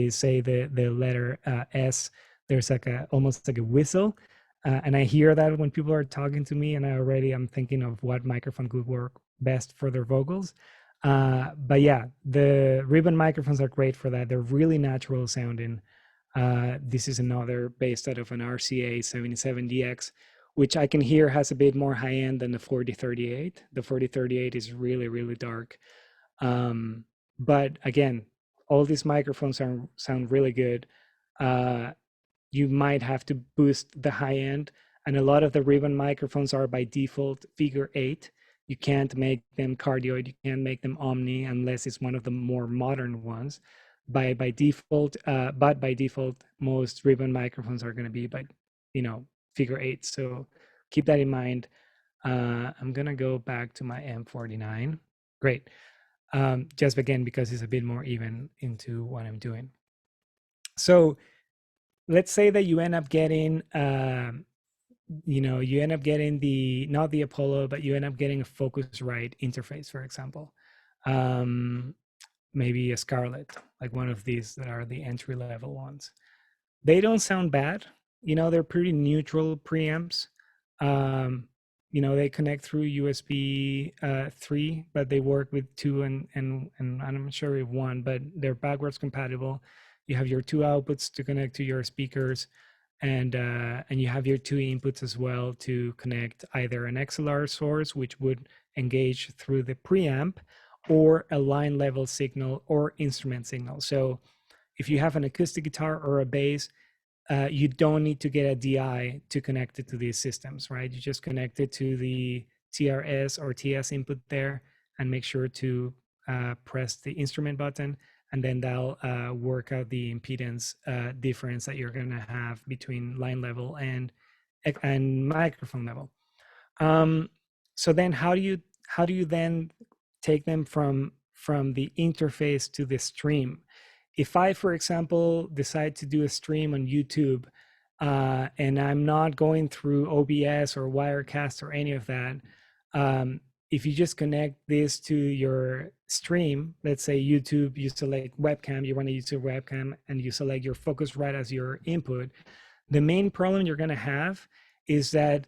say the letter S, there's like almost like a whistle. And I hear that when people are talking to me, and I'm thinking of what microphone could work best for their vocals. But yeah, the ribbon microphones are great for that. They're really natural sounding. This is another based out of an RCA 77DX, which I can hear has a bit more high end than the 4038. The 4038 is really, really dark. But again, all these microphones sound really good. You might have to boost the high end, and a lot of the ribbon microphones are by default figure 8. You can't make them cardioid, you can't make them omni unless it's one of the more modern ones. By default, but by default, most ribbon microphones are going to be by, figure 8. So keep that in mind. I'm gonna go back to my M49. Great. Just again because it's a bit more even into what I'm doing. So let's say that you end up getting you end up getting the, not the Apollo, but you end up getting a Focusrite interface, for example. Maybe a Scarlett, like one of these that are the entry level ones. They don't sound bad. They're pretty neutral preamps. They connect through USB 3, but they work with 2 and I'm not sure if 1, but they're backwards compatible. You have your 2 outputs to connect to your speakers, and you have your 2 inputs as well to connect either an XLR source, which would engage through the preamp, or a line level signal or instrument signal. So if you have an acoustic guitar or a bass, you don't need to get a DI to connect it to these systems, right? You just connect it to the TRS or TS input there and make sure to press the instrument button, and then that'll work out the impedance difference that you're gonna have between line level and microphone level. So then how do you then take them from the interface to the stream? If I, for example, decide to do a stream on YouTube, and I'm not going through OBS or Wirecast or any of that, if you just connect this to your stream, let's say YouTube, you select webcam, you want to use your webcam, and you select your Focusrite as your input, the main problem you're going to have is that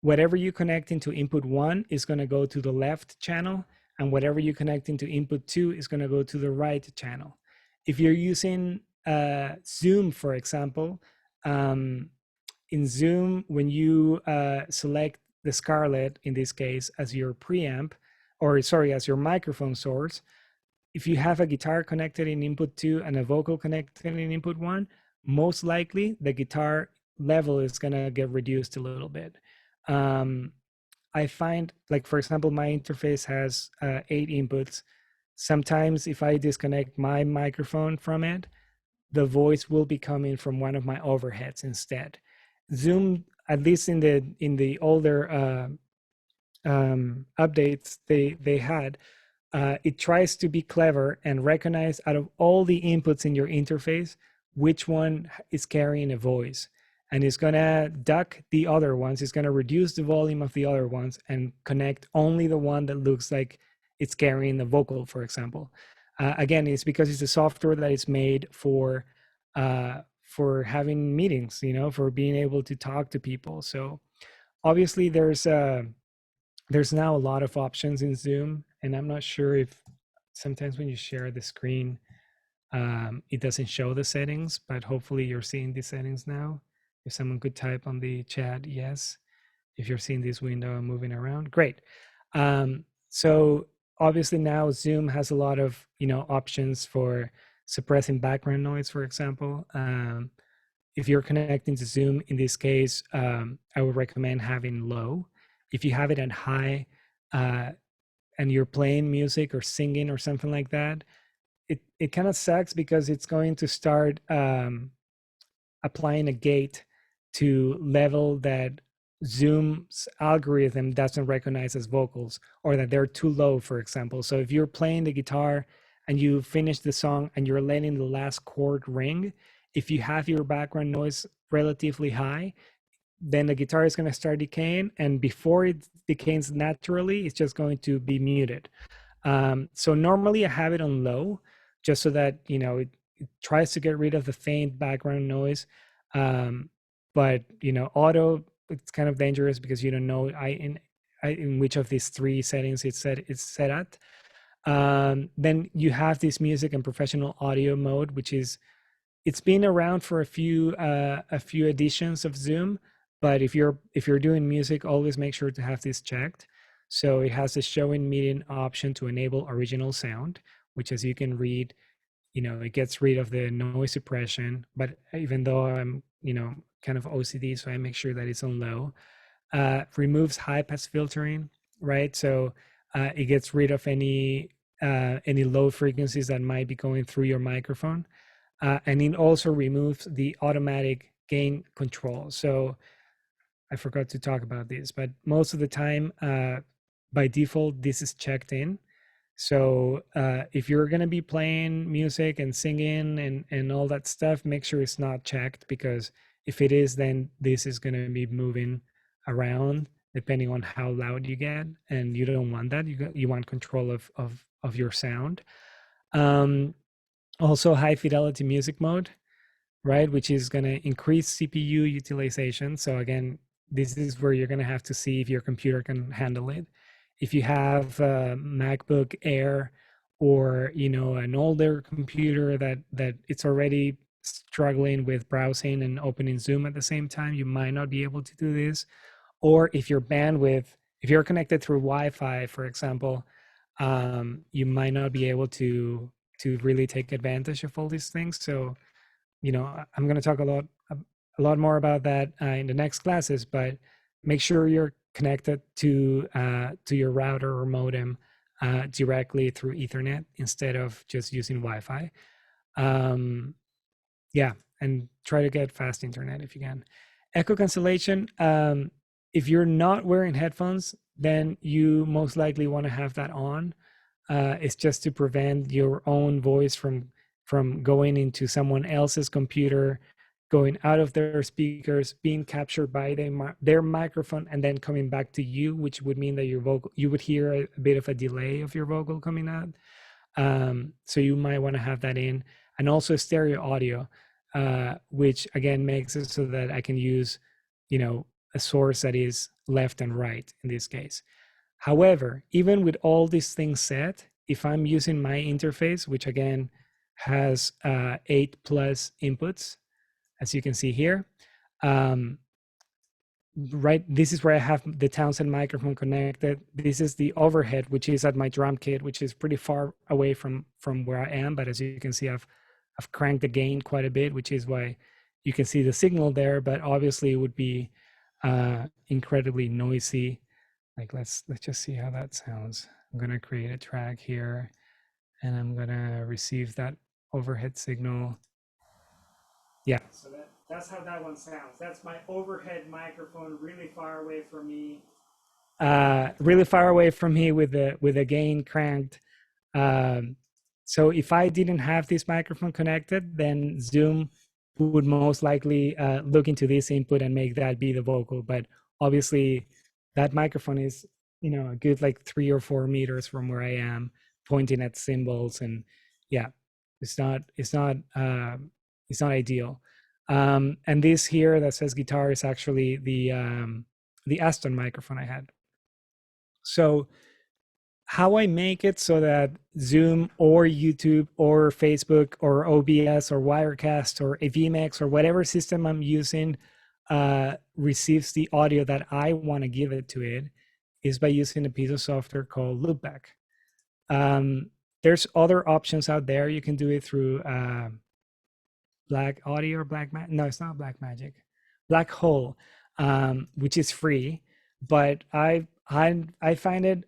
whatever you connect into input 1 is going to go to the left channel, and whatever you connect into input 2 is going to go to the right channel. If you're using Zoom, for example, in Zoom, when you select the Scarlett, in this case, as your preamp, or sorry, as your microphone source, if you have a guitar connected in input 2 and a vocal connected in input 1, most likely the guitar level is going to get reduced a little bit. I find, like, for example, my interface has 8 inputs. Sometimes if I disconnect my microphone from it, the voice will be coming from one of my overheads instead. Zoom, at least in the older updates they had, it tries to be clever and recognize out of all the inputs in your interface, which one is carrying a voice. And it's gonna duck the other ones. It's gonna reduce the volume of the other ones and connect only the one that looks like it's carrying the vocal, for example. Again, it's because it's a software that is made for having meetings, for being able to talk to people. So obviously there's now a lot of options in Zoom, and I'm not sure if sometimes when you share the screen, it doesn't show the settings, but hopefully you're seeing the settings now. If someone could type on the chat, yes. If you're seeing this window moving around, great. So obviously now Zoom has a lot of options for suppressing background noise, for example. If you're connecting to Zoom, in this case, I would recommend having low. If you have it at high and you're playing music or singing or something like that, it kind of sucks because it's going to start applying a gate to level that Zoom's algorithm doesn't recognize as vocals, or that they're too low, for example. So if you're playing the guitar and you finish the song and you're letting the last chord ring, if you have your background noise relatively high, then the guitar is going to start decaying, and before it decays naturally, it's just going to be muted. So normally I have it on low, just so that it tries to get rid of the faint background noise. But auto, it's kind of dangerous because you don't know in which of these 3 settings it's set at. Then you have this music and professional audio mode, which is, it's been around for a few editions of Zoom, but if you're doing music, always make sure to have this checked. So it has the show in meeting option to enable original sound, which, as you can read, it gets rid of the noise suppression. But even though I'm, kind of OCD, so I make sure that it's on low. Removes high pass filtering, right? So it gets rid of any low frequencies that might be going through your microphone. And it also removes the automatic gain control. So I forgot to talk about this, but most of the time, by default, this is checked in. So if you're going to be playing music and singing and all that stuff, make sure it's not checked, because if it is, then this is going to be moving around depending on how loud you get, and you don't want that. You want control of your sound. Also, high fidelity music mode, right, which is going to increase CPU utilization. So again, this is where you're going to have to see if your computer can handle it. If you have a MacBook Air, or an older computer that it's already struggling with browsing and opening Zoom at the same time, you might not be able to do this. Or if you're connected through Wi-Fi, for example, you might not be able to really take advantage of all these things. So I'm going to talk a lot more about that in the next classes, but make sure you're connected to your router or modem directly through Ethernet instead of just using Wi-Fi. Yeah, and try to get fast internet if you can. Echo cancellation. If you're not wearing headphones, then you most likely want to have that on. It's just to prevent your own voice from going into someone else's computer, going out of their speakers, being captured by their microphone, and then coming back to you, which would mean that you would hear a bit of a delay of your vocal coming out. So you might want to have that in. And also stereo audio, which again makes it so that I can use, a source that is left and right in this case. However, even with all these things set, if I'm using my interface, which again has 8+ inputs, as you can see here, right, this is where I have the Townsend microphone connected. This is the overhead, which is at my drum kit, which is pretty far away from where I am. But as you can see, I've cranked the gain quite a bit, which is why you can see the signal there. But obviously, it would be incredibly noisy. Like let's just see how that sounds. I'm gonna create a track here, and I'm gonna receive that overhead signal. Yeah, so that's how that one sounds. That's my overhead microphone, really far away from me. With the gain cranked. So if I didn't have this microphone connected, then Zoom would most likely look into this input and make that be the vocal. But obviously, that microphone is a good like 3 or 4 meters from where I am, pointing at cymbals, and yeah, it's not ideal. And this here that says guitar is actually the Aston microphone I had. So how I make it so that Zoom or YouTube or Facebook or OBS or Wirecast or vMix or whatever system I'm using receives the audio that I want to give it to it is by using a piece of software called Loopback. There's other options out there. You can do it through Black Audio or no, it's not Black Magic, Black Hole, which is free. But I find it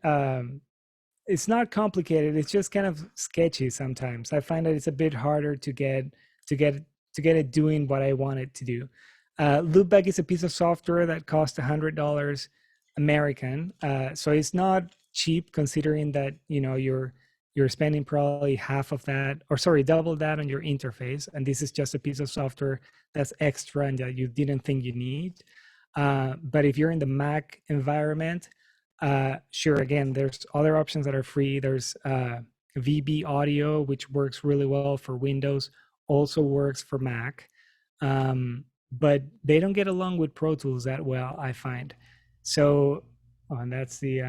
it's not complicated. It's just kind of sketchy sometimes. I find that it's a bit harder to get it doing what I want it to do. Loopback is a piece of software that costs $100 American, so it's not cheap considering that you're spending probably half of that, or sorry, double that on your interface, and this is just a piece of software that's extra and that you didn't think you need. But if you're in the Mac environment, sure, again, there's other options that are free. There's VB Audio, which works really well for Windows, also works for Mac, but they don't get along with Pro Tools that well, I find. So, and that's the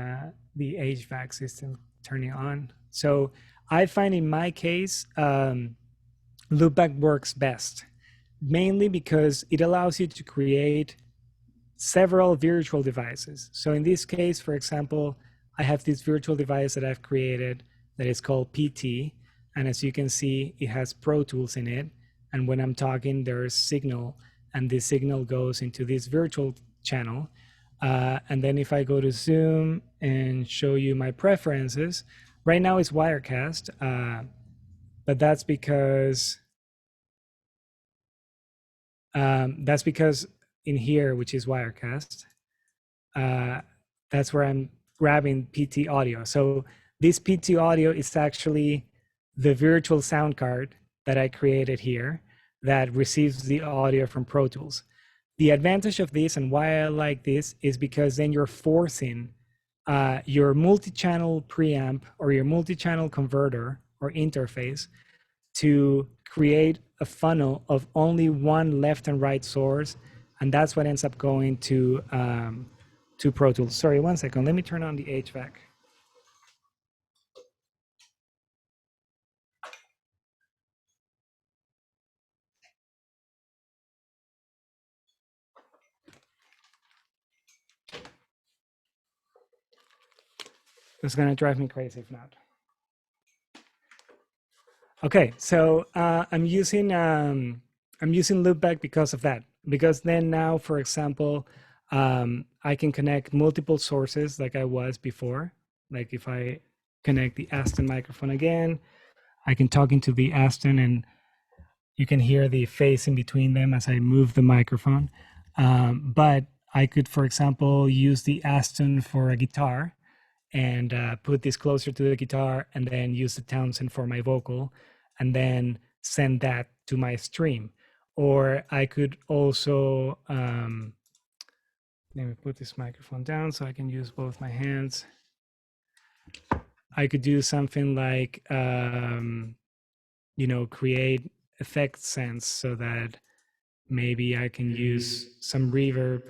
HVAC system turning on. So I find in my case, loopback works best, mainly because it allows you to create several virtual devices. So in this case, for example, I have this virtual device that I've created that is called PT. And as you can see, it has Pro Tools in it. And when I'm talking, there's signal, and this signal goes into this virtual channel. And then if I go to Zoom and show you my preferences, right now it's Wirecast, but that's because in here, which is Wirecast, that's where I'm grabbing PT audio. So this PT audio is actually the virtual sound card that I created here that receives the audio from Pro Tools. The advantage of this and why I like this is because then you're forcing your multi-channel preamp or your multi-channel converter or interface to create a funnel of only one left and right source, and that's what ends up going to Pro Tools. Sorry, 1 second. Let me turn on the HVAC. It's gonna drive me crazy if not. Okay, so I'm using loopback because of that. Because then now, for example, I can connect multiple sources like I was before. Like if I connect the Aston microphone again, I can talk into the Aston and you can hear the phase in between them as I move the microphone. But I could, for example, use the Aston for a guitar and put this closer to the guitar and then use the Townsend for my vocal and then send that to my stream. Or I could also, let me put this microphone down so I can use both my hands. I could do something like, create effect sense so that maybe I can use some reverb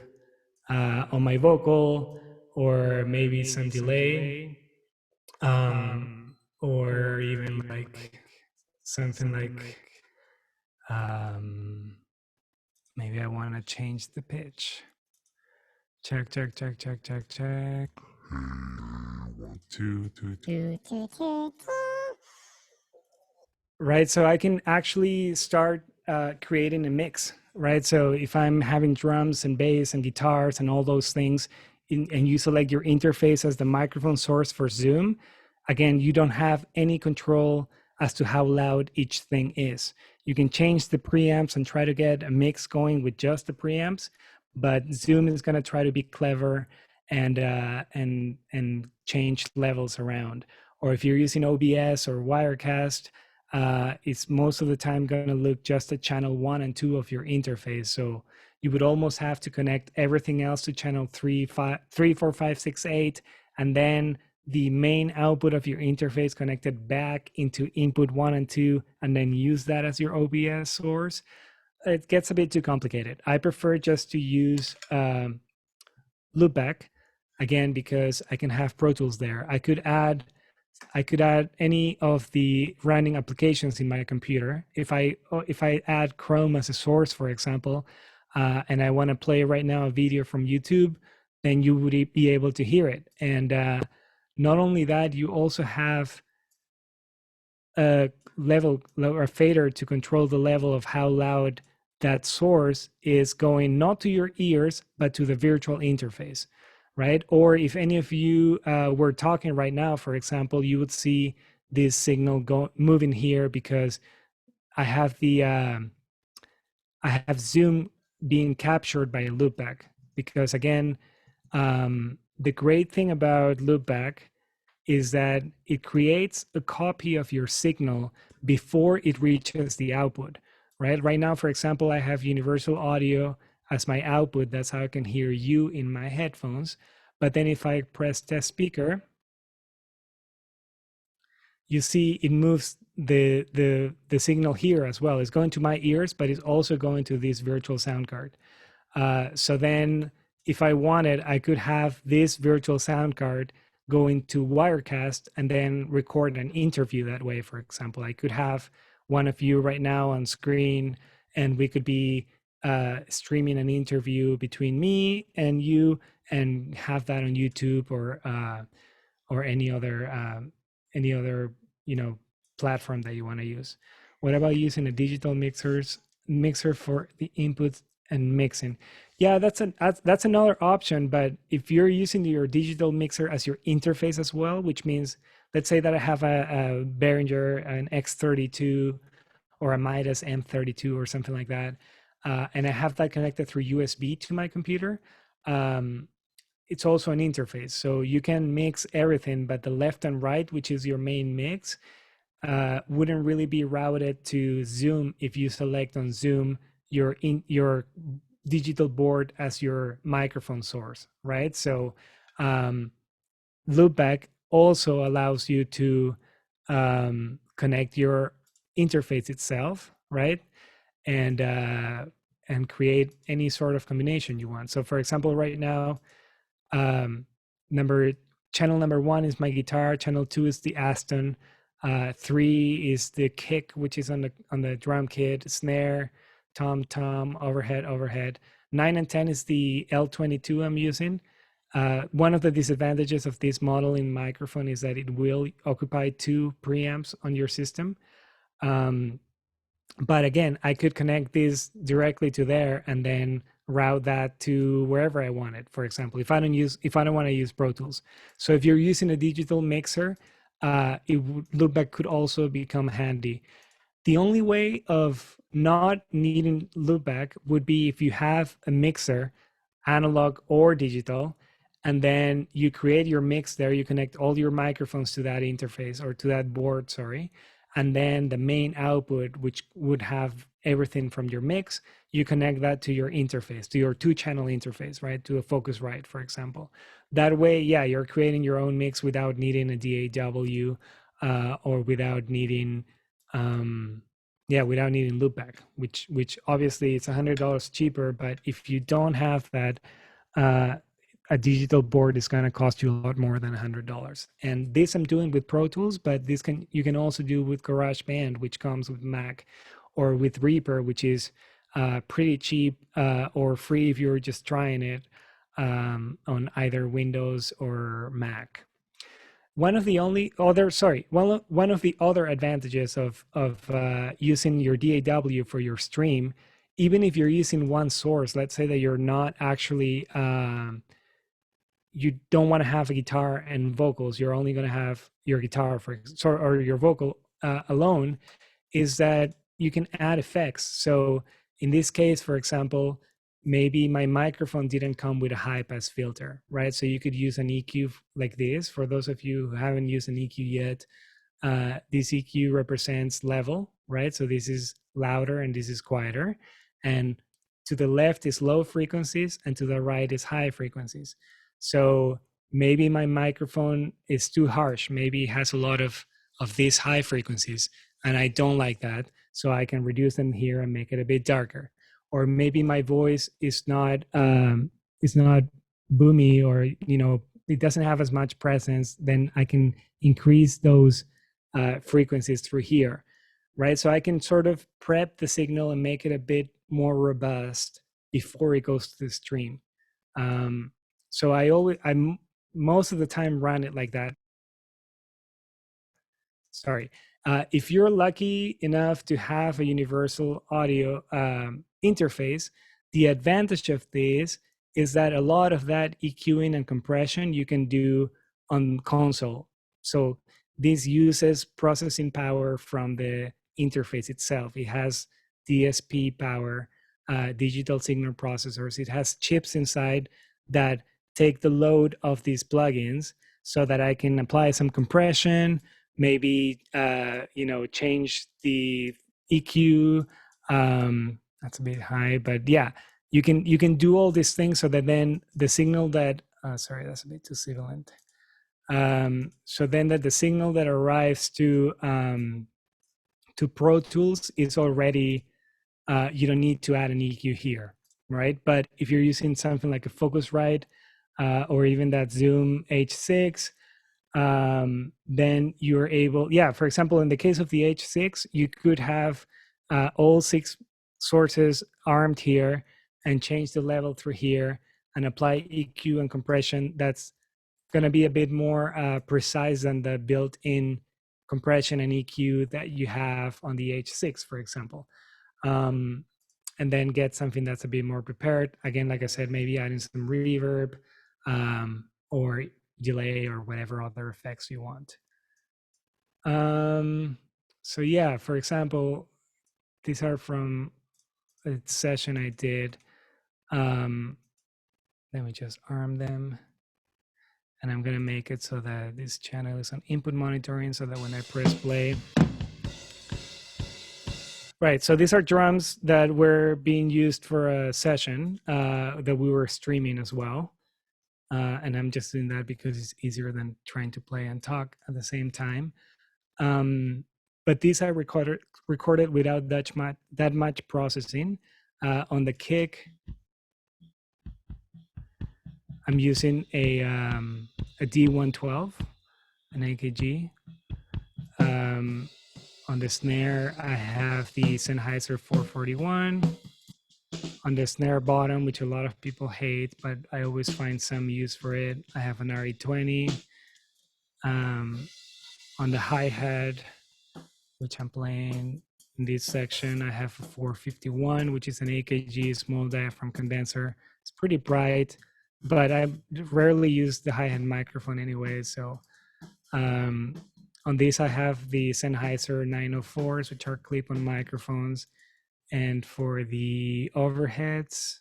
on my vocal, or maybe some delay, or even like something like maybe I want to change the pitch. Check. 1, 2, 2. Right, so I can actually start creating a mix, right? So if I'm having drums and bass and guitars and all those things, and you select your interface as the microphone source for Zoom, again, you don't have any control as to how loud each thing is. You can change the preamps and try to get a mix going with just the preamps, but Zoom is going to try to be clever and change levels around. Or if you're using OBS or Wirecast, it's most of the time going to look just at channel 1 and 2 of your interface. So you would almost have to connect everything else to channel 3, 4, 5, 6, 8, and then the main output of your interface connected back into input 1 and 2, and then use that as your OBS source. It gets a bit too complicated. I prefer just to use loopback, again, because I can have Pro Tools there. I could add any of the running applications in my computer. If I add Chrome as a source, for example, and I want to play right now a video from YouTube, then you would be able to hear it. And not only that, you also have a level or a fader to control the level of how loud that source is going, not to your ears, but to the virtual interface, right? Or if any of you were talking right now, for example, you would see this signal moving here because I have Zoom being captured by a loopback. Because again, the great thing about loopback is that it creates a copy of your signal before it reaches the output, right? Right now, for example, I have universal audio as my output. That's how I can hear you in my headphones. But then if I press test speaker, you see it moves the signal here as well. It's going to my ears, but it's also going to this virtual sound card. So then if I wanted, I could have this virtual sound card go into Wirecast and then record an interview that way. For example, I could have one of you right now on screen, and we could be streaming an interview between me and you, and have that on YouTube or any other platform that you want to use. What about using a digital mixer for the inputs and mixing? Yeah, that's another option. But if you're using your digital mixer as your interface as well, which means, let's say that I have a Behringer, an X32, or a Midas M32 or something like that, and I have that connected through USB to my computer. It's also an interface, so you can mix everything, but the left and right, which is your main mix, wouldn't really be routed to Zoom if you select on Zoom your digital board as your microphone source, right? So loopback also allows you to connect your interface itself, right? And create any sort of combination you want. So for example, right now, channel number 1 is my guitar, channel 2 is the Aston, 3 is the kick, which is on the drum kit, snare, tom, overhead. 9 and 10 is the L22 I'm using. One of the disadvantages of this model in microphone is that it will occupy 2 preamps on your system. But again, I could connect this directly to there and then route that to wherever I want it. For example, if I don't want to use Pro Tools. So if you're using a digital mixer, loopback could also become handy. The only way of not needing loopback would be if you have a mixer, analog or digital, and then you create your mix there. You connect all your microphones to that interface, or to that board, sorry. And then the main output, which would have everything from your mix, you connect that to your interface, to your 2-channel interface, right? To a Focusrite, for example. That way, yeah, you're creating your own mix without needing a DAW, or without needing loopback, which obviously it's $100 cheaper. But if you don't have that, a digital board is going to cost you a lot more than $100. And this I'm doing with Pro Tools, but you can also do with GarageBand, which comes with Mac, or with Reaper, which is pretty cheap, or free if you're just trying it, on either Windows or Mac. One of the other advantages of using your DAW for your stream, even if you're using one source, let's say that you're not actually you don't want to have a guitar and vocals, you're only going to have your guitar or your vocal alone, is that you can add effects. So in this case, for example, maybe my microphone didn't come with a high pass filter, right? So you could use an EQ like this. For those of you who haven't used an EQ yet, this EQ represents level, right? So this is louder and this is quieter. And to the left is low frequencies, and to the right is high frequencies. So maybe my microphone is too harsh. Maybe it has a lot of these high frequencies, and I don't like that. So I can reduce them here and make it a bit darker. Or maybe my voice is not boomy, or it doesn't have as much presence. Then I can increase those frequencies through here, right? So I can sort of prep the signal and make it a bit more robust before it goes to the stream. So I most of the time run it like that. Sorry. If you're lucky enough to have a universal audio interface, the advantage of this is that a lot of that EQing and compression you can do on console. So this uses processing power from the interface itself. It has DSP power, digital signal processors. It has chips inside that take the load of these plugins, so that I can apply some compression, maybe change the EQ. That's a bit high, but yeah, you can do all these things, so that then the signal that sorry, that's a bit too sibilant. So then that the signal that arrives to Pro Tools is already, you don't need to add an EQ here, right? But if you're using something like a Focusrite, or even that Zoom H6, then you're able, for example, in the case of the H6, you could have all 6 sources armed here and change the level through here and apply EQ and compression. That's going to be a bit more precise than the built-in compression and EQ that you have on the H6, for example. And then get something that's a bit more prepared. Again, like I said, maybe adding some reverb or delay or whatever other effects you want. So yeah, for example, these are from a session I did. Let me just arm them. And I'm gonna make it so that this channel is on input monitoring so that when I press play. Right, so these are drums that were being used for a session that we were streaming as well. And I'm just doing that because it's easier than trying to play and talk at the same time. But these are recorded without that much processing. On the kick, I'm using a D112, an AKG. On the snare, I have the Sennheiser 441. On the snare bottom, which a lot of people hate, but I always find some use for it, I have an RE20. On the hi-hat, which I'm playing in this section, I have a 451, which is an AKG small diaphragm condenser. It's pretty bright, but I rarely use the hi-hat microphone anyway. So on this, I have the Sennheiser 904s, which are clip-on microphones. And for the overheads,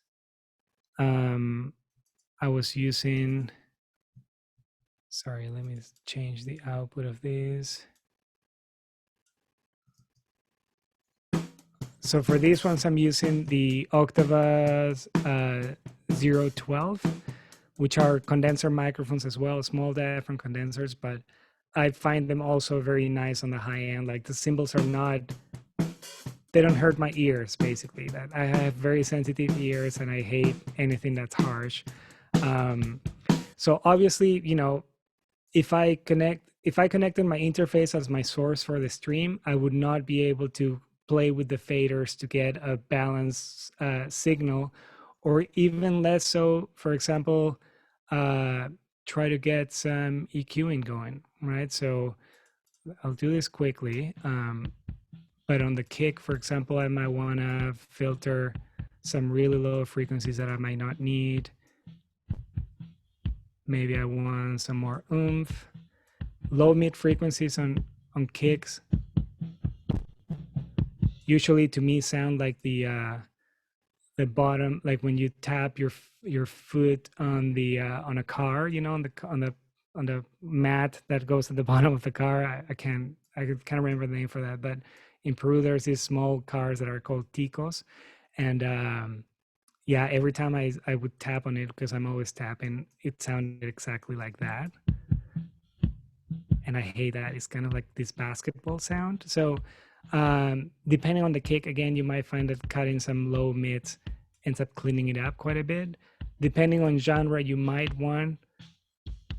I was using, sorry, let me change the output of these. So for these ones, I'm using the Octavas 012, which are condenser microphones as well, small diaphragm condensers, but I find them also very nice on the high end. Like the cymbals are not, they don't hurt my ears, basically. That I have very sensitive ears and I hate anything that's harsh. So obviously, you know, if I connected my interface as my source for the stream, I would not be able to play with the faders to get a balanced signal, or even less so, for example, try to get some EQing going, right? So I'll do this quickly. But on the kick, for example, I might want to filter some really low frequencies that I might not need. Maybe I want some more oomph. Low mid frequencies on kicks usually to me sound like the bottom, like when you tap your foot on the on a car, you know, on the mat that goes at the bottom of the car. I can't remember the name for that, but in Peru there's these small cars that are called ticos, and yeah, every time I would tap on it, because I'm always tapping, it sounded exactly like that, and I hate that. It's kind of like this basketball sound. So depending on the kick, again, you might find that cutting some low mids ends up cleaning it up quite a bit. Depending on genre, you might want,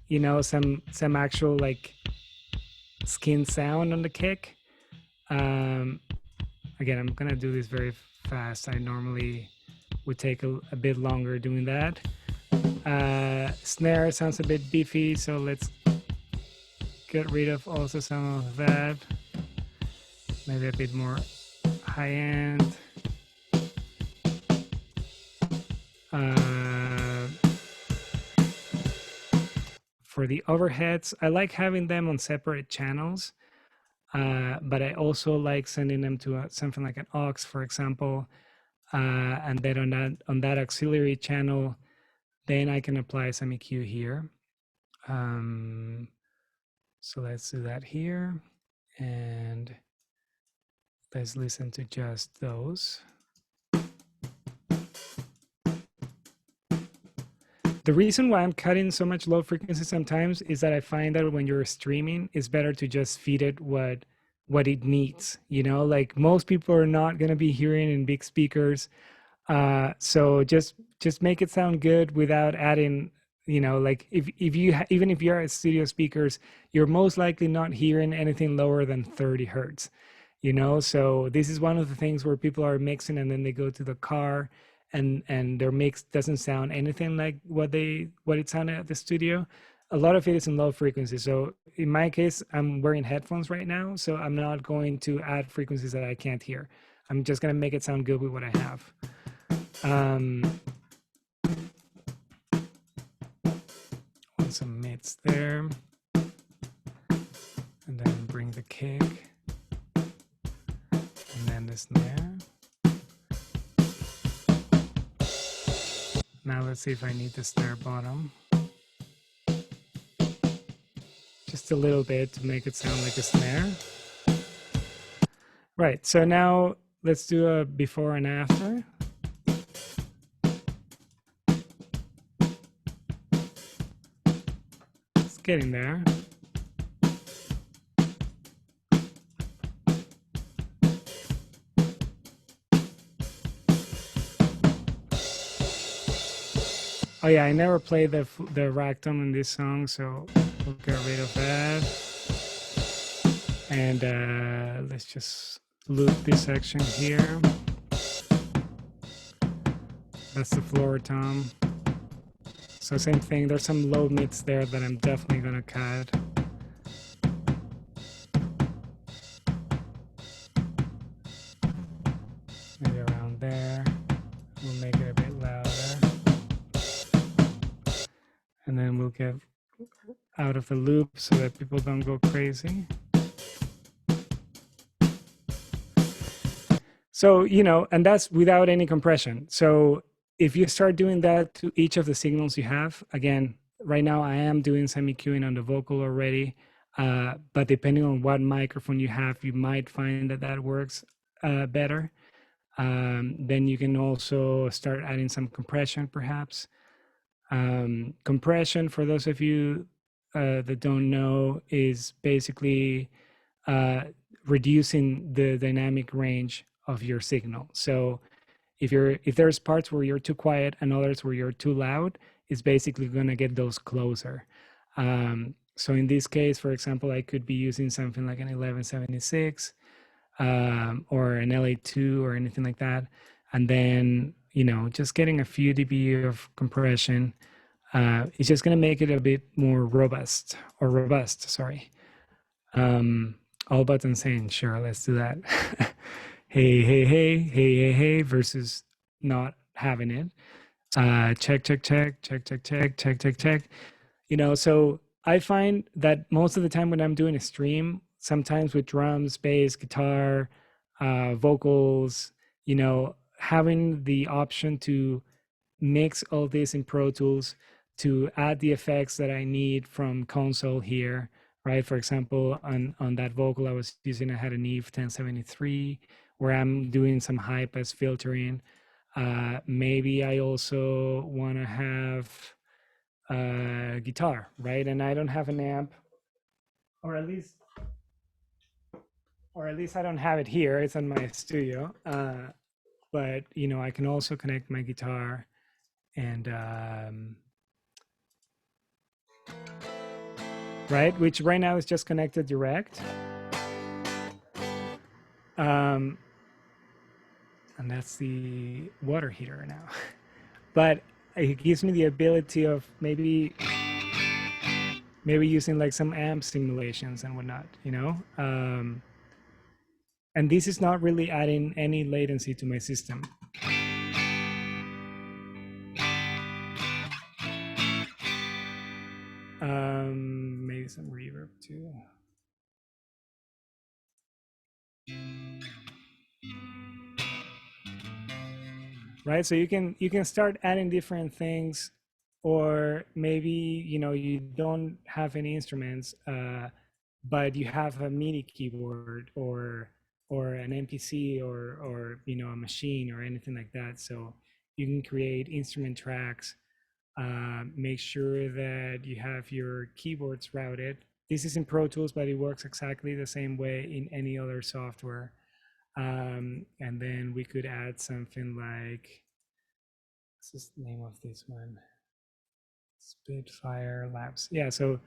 you know, some actual like skin sound on the kick. Again, I'm gonna do this very fast. I normally would take a bit longer doing that. Snare sounds a bit beefy, so let's get rid of also some of that. Maybe a bit more high end. For the overheads, I like having them on separate channels, but I also like sending them to something like an aux, for example, and then on that auxiliary channel, then I can apply some EQ here. So let's do that here, and let's listen to just those. The reason why I'm cutting so much low frequency sometimes is that I find that when you're streaming, it's better to just feed it what it needs. You know, like most people are not going to be hearing in big speakers. So just make it sound good without adding, you know, like if you even if you're at studio speakers, you're most likely not hearing anything lower than 30 hertz, you know. So this is one of the things where people are mixing and then they go to the car and their mix doesn't sound anything like what it sounded at the studio. A lot of it is in low frequency. So in my case, I'm wearing headphones right now, so I'm not going to add frequencies that I can't hear. I'm just gonna make it sound good with what I have. Want some mids there, and then bring the kick, and then the snare. Now let's see if I need the snare bottom. Just a little bit to make it sound like a snare. Right, so now let's do a before and after. It's getting there. Oh yeah, I never played the ragtone in this song, so we'll get rid of that. And let's just loop this section here. That's the floor tom. So same thing, there's some low mids there that I'm definitely gonna cut. Maybe around there. We'll make it a bit louder. And then we'll get out of the loop so that people don't go crazy. So, you know, and that's without any compression. So if you start doing that to each of the signals you have, again, right now I am doing some EQing on the vocal already, but depending on what microphone you have, you might find that that works better. Then you can also start adding some compression perhaps. Compression, for those of you that don't know, is basically reducing the dynamic range of your signal. So if there's parts where you're too quiet and others where you're too loud, it's basically going to get those closer. So in this case, for example, I could be using something like an 1176 or an LA2 or anything like that, and then, you know, just getting a few dB of compression is just going to make it a bit more robust, sorry. All buttons saying, sure, let's do that. Hey, hey, hey, hey, hey, hey, versus not having it. Check, check, check, check, check, check, check, check, check. You know, so I find that most of the time when I'm doing a stream, sometimes with drums, bass, guitar, vocals, you know, having the option to mix all this in Pro Tools, to add the effects that I need from console here, right? For example, on that vocal I was using, I had an Eve 1073 where I'm doing some high pass filtering. Maybe I also want to have guitar, right? And I don't have an amp, or at least I don't have it here. It's in my studio. But you know, I can also connect my guitar and right, which right now is just connected direct. And that's the water heater now. But it gives me the ability of maybe using like some amp simulations and whatnot, you know? And this is not really adding any latency to my system. Maybe some reverb too. Right, so you can start adding different things, or maybe, you know, you don't have any instruments, but you have a MIDI keyboard or an MPC or you know, a machine or anything like that. So you can create instrument tracks. Make sure that you have your keyboards routed. This is in Pro Tools, but it works exactly the same way in any other software. And then we could add something like, what's the name of this one? Spitfire Labs. Yeah, so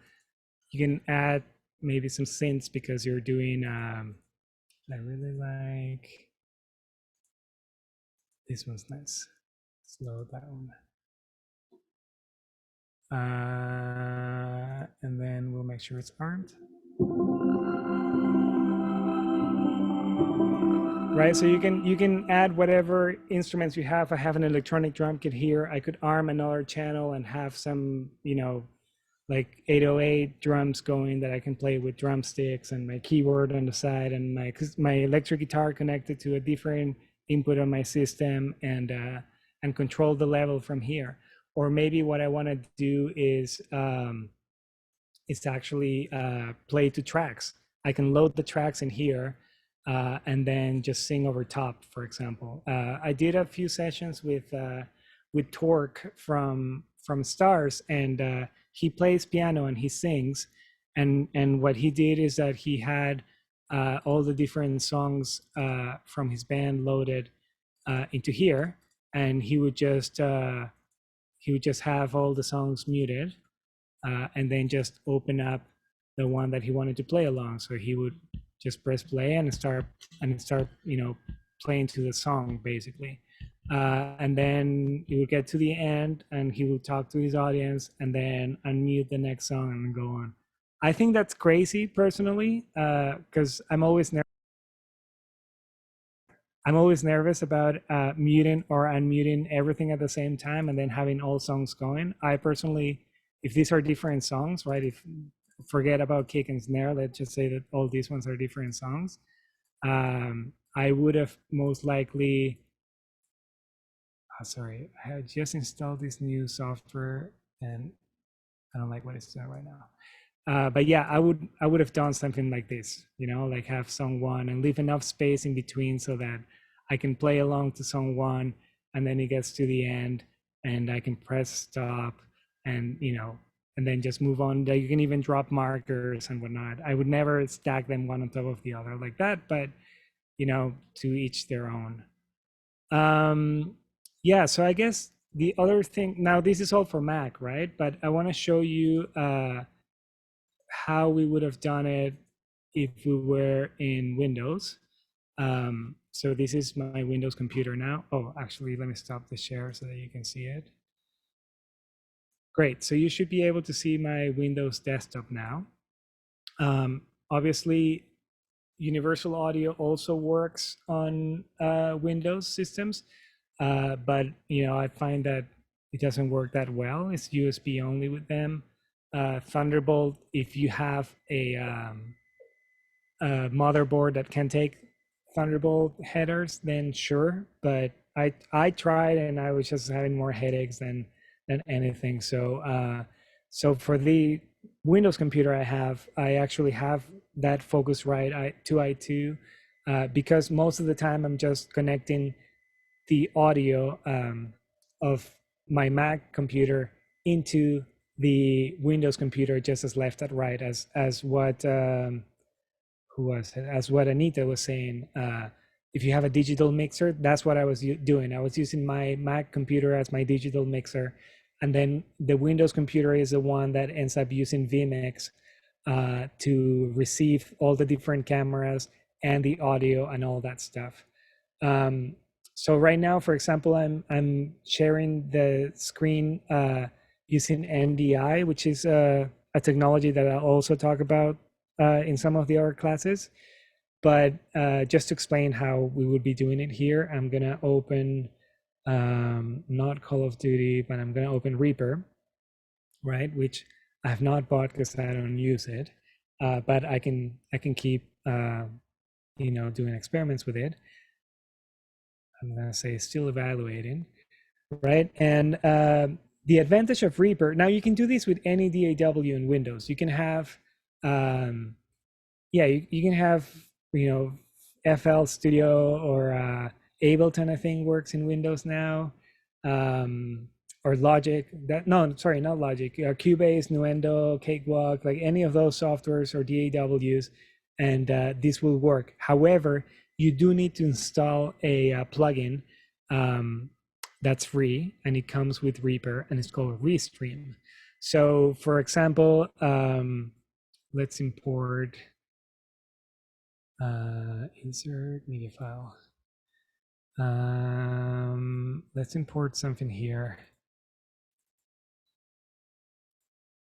you can add maybe some synths because you're doing, I really like, this one's nice. Slow down. And then we'll make sure it's armed. Right, so you can add whatever instruments you have. I have an electronic drum kit here. I could arm another channel and have some, like 808 drums going that I can play with drumsticks, and my keyboard on the side, and my electric guitar connected to a different input on my system, and control the level from here. Or maybe what I want to do is actually play to tracks. I can load the tracks in here, and then just sing over top, for example. I did a few sessions with Torque from Stars, and he plays piano and he sings. And what he did is that he had all the different songs from his band loaded into here, and he would just have all the songs muted, and then just open up the one that he wanted to play along. So he would just press play and start playing to the song, basically. And then he would get to the end and he would talk to his audience and then unmute the next song and go on. I think that's crazy personally, because I'm always nervous about muting or unmuting everything at the same time and then having all songs going. I personally, if these are different songs, right? If forget about kick and snare, let's just say that all these ones are different songs. I would have most likely, sorry, I had just installed this new software and I don't like what it's doing right now. But yeah, I would have done something like this, like have song one and leave enough space in between so that I can play along to song one, and then it gets to the end and I can press stop and, and then just move on. You can even drop markers and whatnot. I would never stack them one on top of the other like that, but to each their own. Yeah, so I guess the other thing, now this is all for Mac, right? But I want to show you how we would have done it if we were in Windows. So this is my Windows computer now. Oh, actually, let me stop the share so that you can see it. Great, so you should be able to see my Windows desktop now. Obviously, Universal Audio also works on Windows systems, but I find that it doesn't work that well. It's USB only with them. Thunderbolt, if you have a motherboard that can take Thunderbolt headers, then sure. But I tried and I was just having more headaches than anything. So for the Windows computer I actually have that Focusrite 2i2 because most of the time I'm just connecting the audio of my Mac computer into the Windows computer just as left and right, as what as what Anita was saying. If you have a digital mixer, that's what I was doing. I was using my Mac computer as my digital mixer, and then the Windows computer is the one that ends up using vMix to receive all the different cameras and the audio and all that stuff. So right now, for example, I'm sharing the screen using NDI, which is a technology that I'll also talk about in some of the other classes. But just to explain how we would be doing it here, I'm gonna open not Call of Duty, but I'm gonna open Reaper, right? Which I have not bought because I don't use it, but I can keep doing experiments with it. I'm gonna say still evaluating, right? And the advantage of Reaper, now you can do this with any DAW in Windows. You can have, you can have, FL Studio or Ableton, I think works in Windows now, or Logic. Sorry, not Logic. Cubase, Nuendo, Cakewalk, like any of those softwares or DAWs, and this will work. However, you do need to install a plugin that's free, and it comes with Reaper, and it's called Restream. So for example, let's import insert media file. Let's import something here.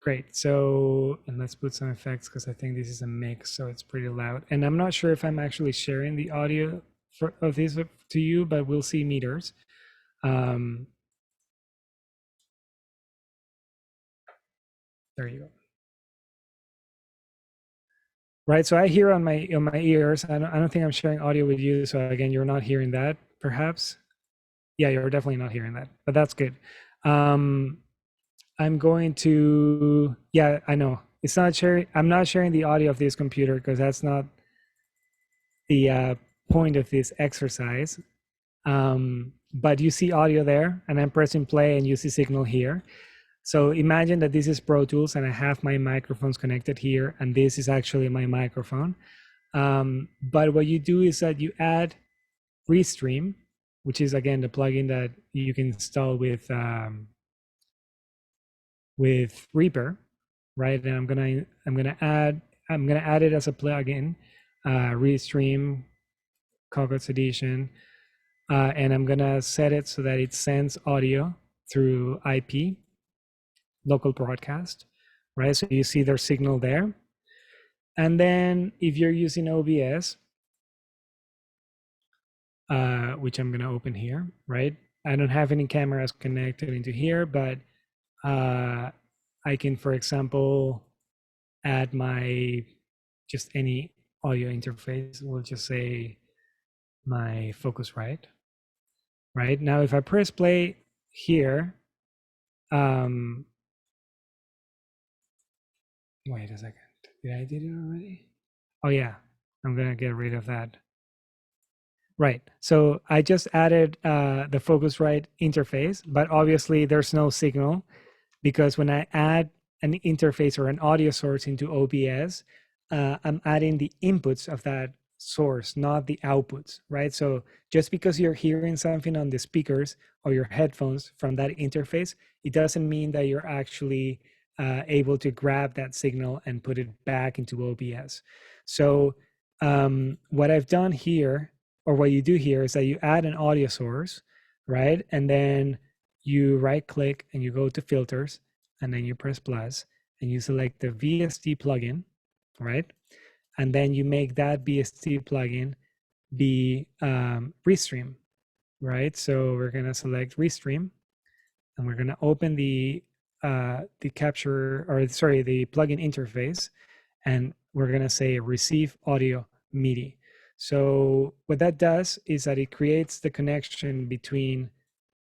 Great. So, and let's put some effects because I think this is a mix, so it's pretty loud. And I'm not sure if I'm actually sharing the audio of this to you, but we'll see meters. There you go. Right. So I hear on my ears. I don't think I'm sharing audio with you. So again, you're not hearing that, perhaps. Yeah, you're definitely not hearing that, but that's good. I'm going to, yeah, I know it's not sharing. I'm not sharing the audio of this computer because that's not the point of this exercise. But you see audio there, and I'm pressing play, and you see signal here. So imagine that this is Pro Tools, and I have my microphones connected here, and this is actually my microphone. But what you do is that you add Restream, which is again the plugin that you can install with Reaper, right? And I'm gonna add it as a plugin, Restream, Cocots Edition, and I'm gonna set it so that it sends audio through IP, local broadcast, right? So you see their signal there. And then if you're using OBS, which I'm gonna open here, right? I don't have any cameras connected into here, but I can, for example, add my just any audio interface. We'll just say my Focusrite. Right now, if I press play here, wait a second. Did I did it already? Oh yeah, I'm gonna get rid of that. Right. So I just added the Focusrite interface, but obviously there's no signal because when I add an interface or an audio source into OBS, I'm adding the inputs of that source, not the outputs, right? So just because you're hearing something on the speakers or your headphones from that interface, it doesn't mean that you're actually able to grab that signal and put it back into OBS. So what I've done here, or what you do here, is that you add an audio source, right? And then you right click and you go to filters, and then you press plus and you select the VST plugin, right? And then you make that VST plugin be Restream, right? So we're gonna select Restream, and we're gonna open the capture, or sorry, the plugin interface, and we're gonna say receive audio MIDI. So what that does is that it creates the connection between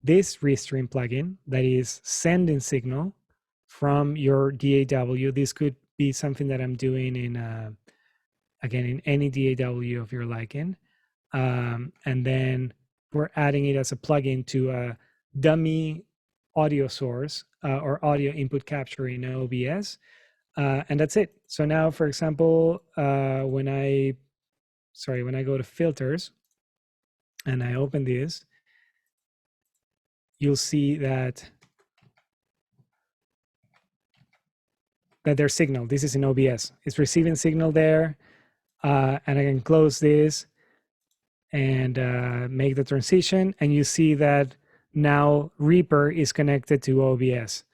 this Restream plugin that is sending signal from your DAW. This could be something that I'm doing in, again, in any DAW of your liking. And then we're adding it as a plugin to a dummy audio source or audio input capture in OBS. And that's it. So now, for example, when I go to filters and I open this, you'll see that there's signal. This is in OBS. It's receiving signal there, and I can close this and make the transition, and you see that now Reaper is connected to OBS.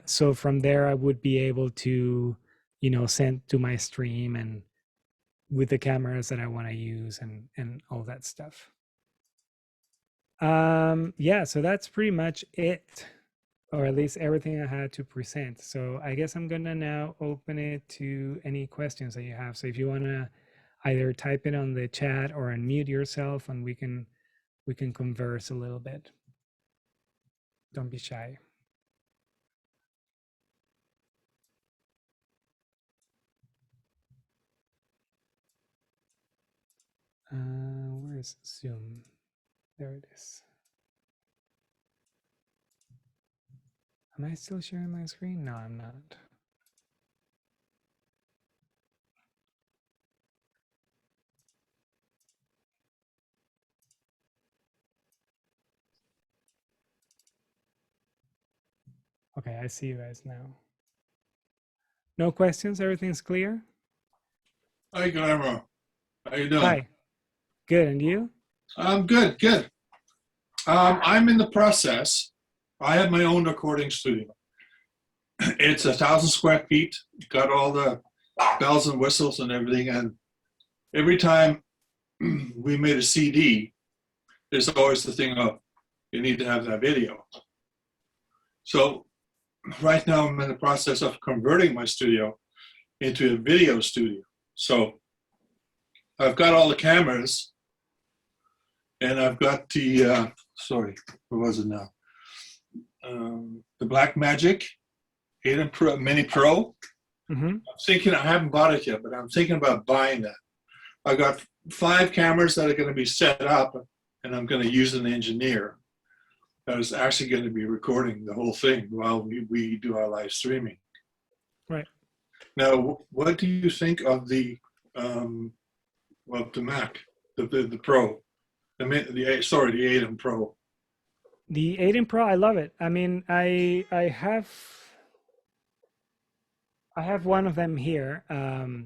So from there, I would be able to, send to my stream and with the cameras that I want to use and all that stuff. Yeah, so that's pretty much it, or at least everything I had to present. So I guess I'm gonna now open it to any questions that you have. So if you wanna either type it on the chat or unmute yourself, and we can converse a little bit. Don't be shy. Where is Zoom? There it is. Am I still sharing my screen? No, I'm not. Okay, I see you guys now. No questions? Everything's clear? Hi, Guillermo. How you doing? Hi. Good, and you? I'm good, good. I'm in the process. I have my own recording studio. It's 1,000 square feet. Got all the bells and whistles and everything. And every time we made a CD, there's always the thing of you need to have that video. So right now I'm in the process of converting my studio into a video studio. So I've got all the cameras, and I've got the sorry, what was it now? The Blackmagic 8 Pro, Mini Pro. Mm-hmm. I'm thinking, I haven't bought it yet, but I'm thinking about buying that. I got 5 cameras that are going to be set up, and I'm going to use an engineer that is actually going to be recording the whole thing while we do our live streaming. Right. Now, what do you think of the Mac, the Pro, the 8 Pro? The 8 Pro, I love it. I mean, I have one of them here. Yeah.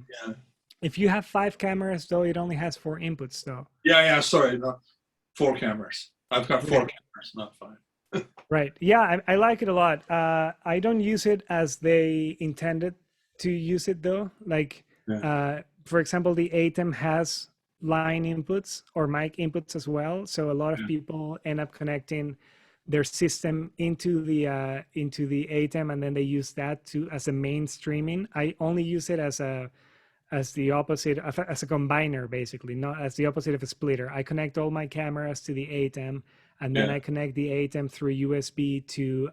If you have 5 cameras, though, it only has 4 inputs, though. Yeah, sorry, not 4 cameras. I've got 4 cameras, not 5. Right. Yeah, I like it a lot. I don't use it as they intended to use it, though. Like, for example, the ATEM has line inputs or mic inputs as well. So a lot of people end up connecting their system into the ATEM, and then they use that as a main streaming. I only use it as the opposite, as a combiner, basically, not as the opposite of a splitter. I connect all my cameras to the ATEM, and then I connect the ATEM through USB to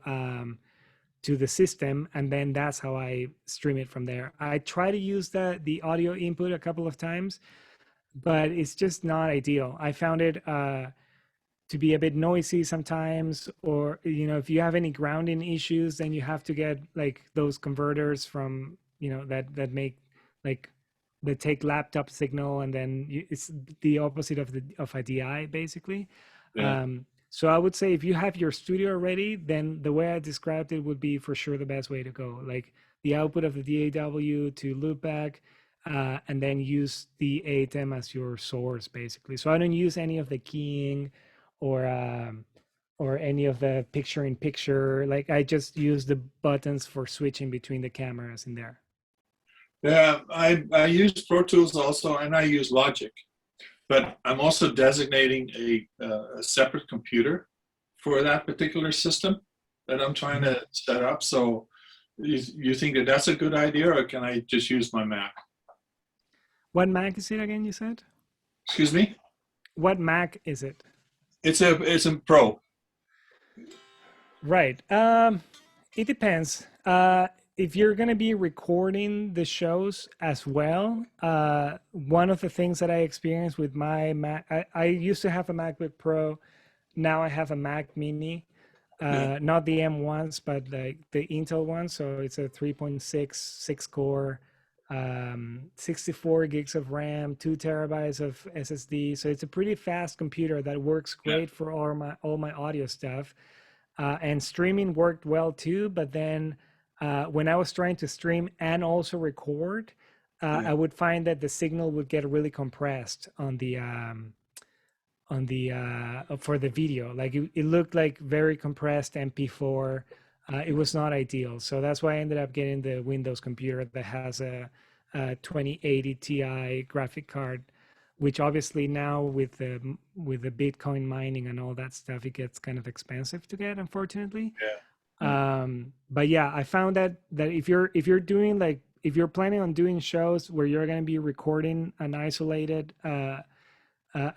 the system, and then that's how I stream it from there. I try to use the audio input a couple of times, but it's just not ideal. I found it to be a bit noisy sometimes, or if you have any grounding issues, then you have to get like those converters from that make like they take laptop signal, and then it's the opposite of a DI basically. So I would say if you have your studio ready, then the way I described it would be for sure the best way to go. Like the output of the DAW to loopback, and then use the ATEM as your source basically. So I don't use any of the keying or any of the picture-in-picture. Like I just use the buttons for switching between the cameras in there. Yeah, I use Pro Tools also, and I use Logic. But I'm also designating a separate computer for that particular system that I'm trying to set up. So you think that that's a good idea, or can I just use my Mac? What Mac is it again, you said? Excuse me? What Mac is it? It's a Pro. Right. It depends. If you're going to be recording the shows as well, one of the things that I experienced with my Mac, I used to have a MacBook Pro. Now I have a Mac Mini, not the M1s, but the Intel one. So it's a 3.6 6-core, 64 gigs of RAM, 2 terabytes of SSD. So it's a pretty fast computer that works great for all my audio stuff. And streaming worked well too, but then when I was trying to stream and also record, I would find that the signal would get really compressed on the for the video. Like it looked like very compressed MP4. It was not ideal. So that's why I ended up getting the Windows computer that has a 2080 Ti graphic card, which obviously now with the Bitcoin mining and all that stuff, it gets kind of expensive to get, unfortunately. But yeah, I found that if you're doing if you're planning on doing shows where you're going to be recording an isolated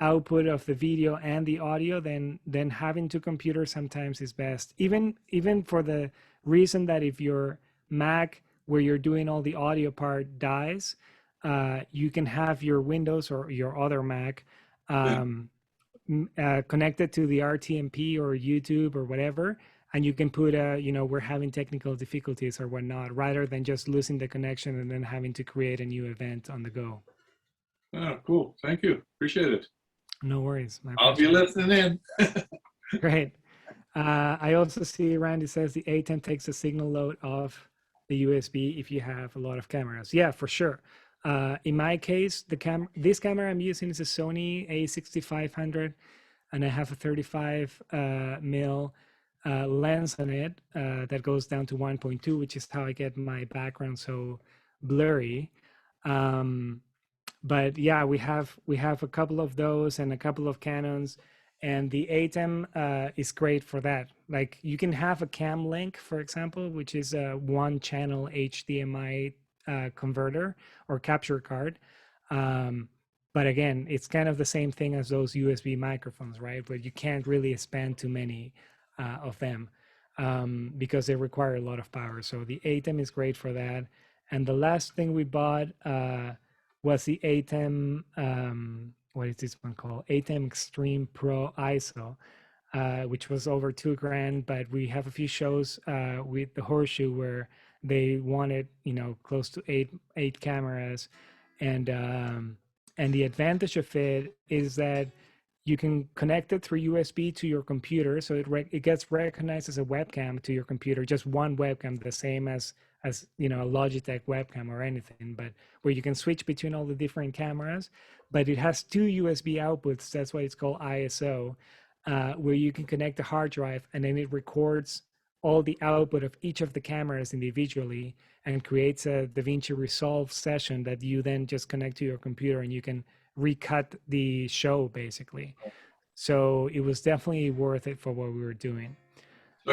output of the video and the audio, then having 2 computers sometimes is best. Even for the reason that if your Mac where you're doing all the audio part dies, you can have your Windows or your other Mac connected to the RTMP or YouTube or whatever, and you can put we're having technical difficulties or whatnot, rather than just losing the connection and then having to create a new event on the go. Oh, cool. Thank you. Appreciate it. No worries. I'll be listening in. Great. I also see Randy says the A10 takes the signal load off the USB if you have a lot of cameras. Yeah, for sure. In my case, this camera I'm using is a Sony A6500, and I have a 35 mil lens on it that goes down to 1.2, which is how I get my background so blurry. But yeah, we have a couple of those and a couple of Canons, and the ATEM is great for that. Like you can have a cam link, for example, which is a one channel HDMI converter or capture card. But again, it's kind of the same thing as those USB microphones, right? But you can't really expand too many of them because they require a lot of power. So the ATEM is great for that. And the last thing we bought was the ATEM, what is this one called? ATEM Extreme Pro ISO, which was over $2,000. But we have a few shows with the Horseshoe where they wanted, close to eight cameras, and the advantage of it is that you can connect it through USB to your computer, so it gets recognized as a webcam to your computer, just one webcam, the same as a Logitech webcam or anything, but where you can switch between all the different cameras. But it has two USB outputs. That's why it's called ISO, where you can connect the hard drive, and then it records all the output of each of the cameras individually and creates a DaVinci Resolve session that you then just connect to your computer, and you can recut the show basically. So it was definitely worth it for what we were doing. So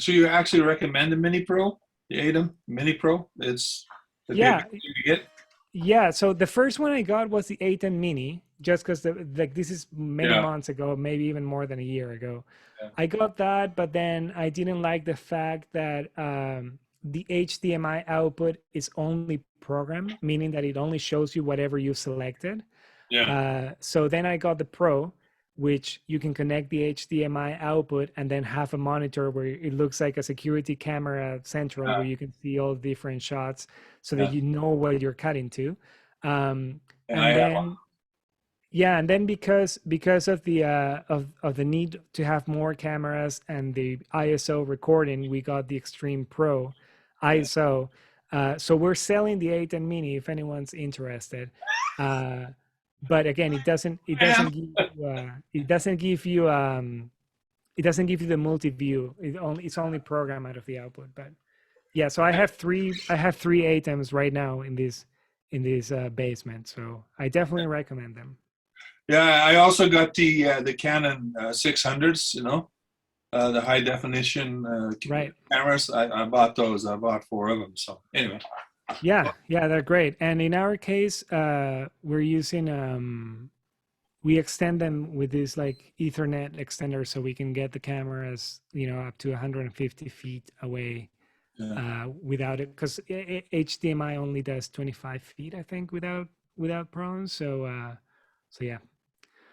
you actually recommend the Mini Pro, the ATEM Mini Pro? It's the yeah. you get. Yeah, so the first one I got was the ATEM Mini, just because this is many months ago, maybe even more than a year ago. Yeah. I got that, but then I didn't like the fact that the HDMI output is only programmed, meaning that it only shows you whatever you selected. Yeah. So then I got the Pro, which you can connect the HDMI output and then have a monitor where it looks like a security camera central, where you can see all the different shots so that you know what you're cutting to. And then because of the of the need to have more cameras and the ISO recording, we got the Extreme Pro ISO. So we're selling the ATEM Mini if anyone's interested. But again, it doesn't give you the multi-view. It's only program out of the output. But yeah, so I have three ATEMs right now in this basement. So I definitely recommend them. Yeah, I also got the Canon 600s. The high definition cameras. I bought those. I bought 4 of them. So anyway. Yeah, they're great. And in our case, we're using we extend them with this like Ethernet extender, so we can get the cameras up to 150 feet away without it, because HDMI only does 25 feet, I think, without problems. So yeah.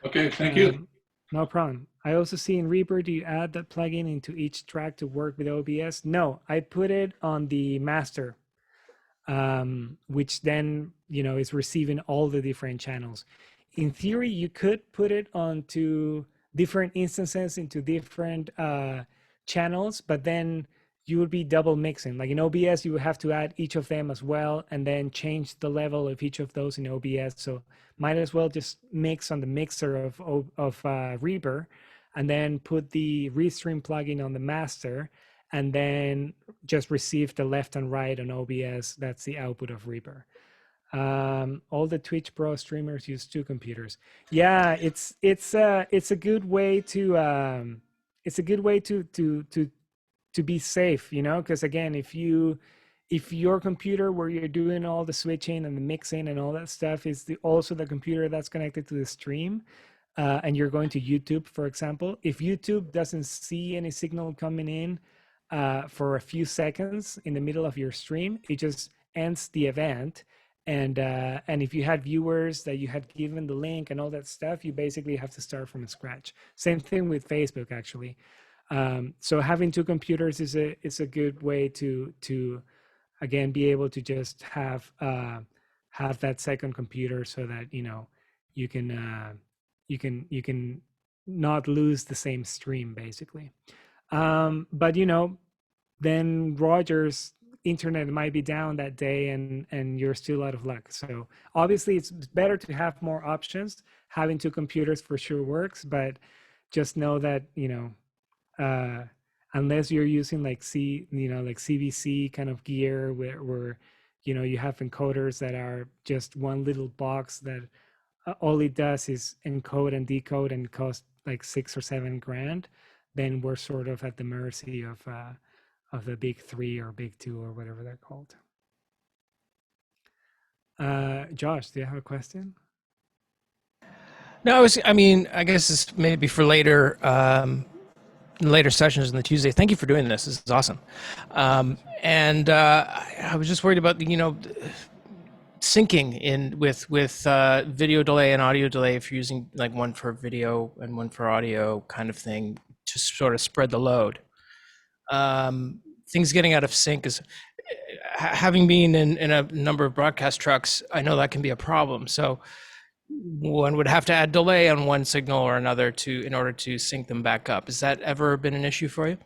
Okay, thank you. No problem. I also see in Reaper, do you add that plugin into each track to work with OBS? No, I put it on the master, which then is receiving all the different channels. In theory, you could put it onto different instances into different channels, but then you would be double mixing. Like in OBS, you would have to add each of them as well, and then change the level of each of those in OBS. So might as well just mix on the mixer of Reaper, and then put the Restream plugin on the master, and then just receive the left and right on OBS. That's the output of Reaper. All the Twitch Pro streamers use 2 computers. Yeah, it's a good way to be safe, because again, if your computer where you're doing all the switching and the mixing and all that stuff is also the computer that's connected to the stream, and you're going to YouTube, for example, if YouTube doesn't see any signal coming in for a few seconds in the middle of your stream, it just ends the event. And if you had viewers that you had given the link and all that stuff, you basically have to start from scratch. Same thing with Facebook, actually. So having 2 computers is a good way to again be able to just have that second computer, so that you can not lose the same stream basically. But you know, then Roger's internet might be down that day and you're still out of luck. So obviously it's better to have more options. Having two computers for sure works, but just know that, you know, unless you're using like like CVC kind of gear where you know, you have encoders that are just one little box that all it does is encode and decode and cost like 6 or 7 grand, then we're sort of at the mercy of the big three or big two or whatever they're called. Josh, do you have a question? No, I mean, I guess it's maybe for later, later sessions on the Tuesday. Thank you for doing this. This is awesome. And I was just worried about the, you know, syncing in with video delay and audio delay, if you're using like one for video and one for audio kind of thing to sort of spread the load. Things getting out of sync is, having been in a number of broadcast trucks, I know that can be a problem. So one would have to add delay on one signal or another in order to sync them back up. Has that ever been an issue for you?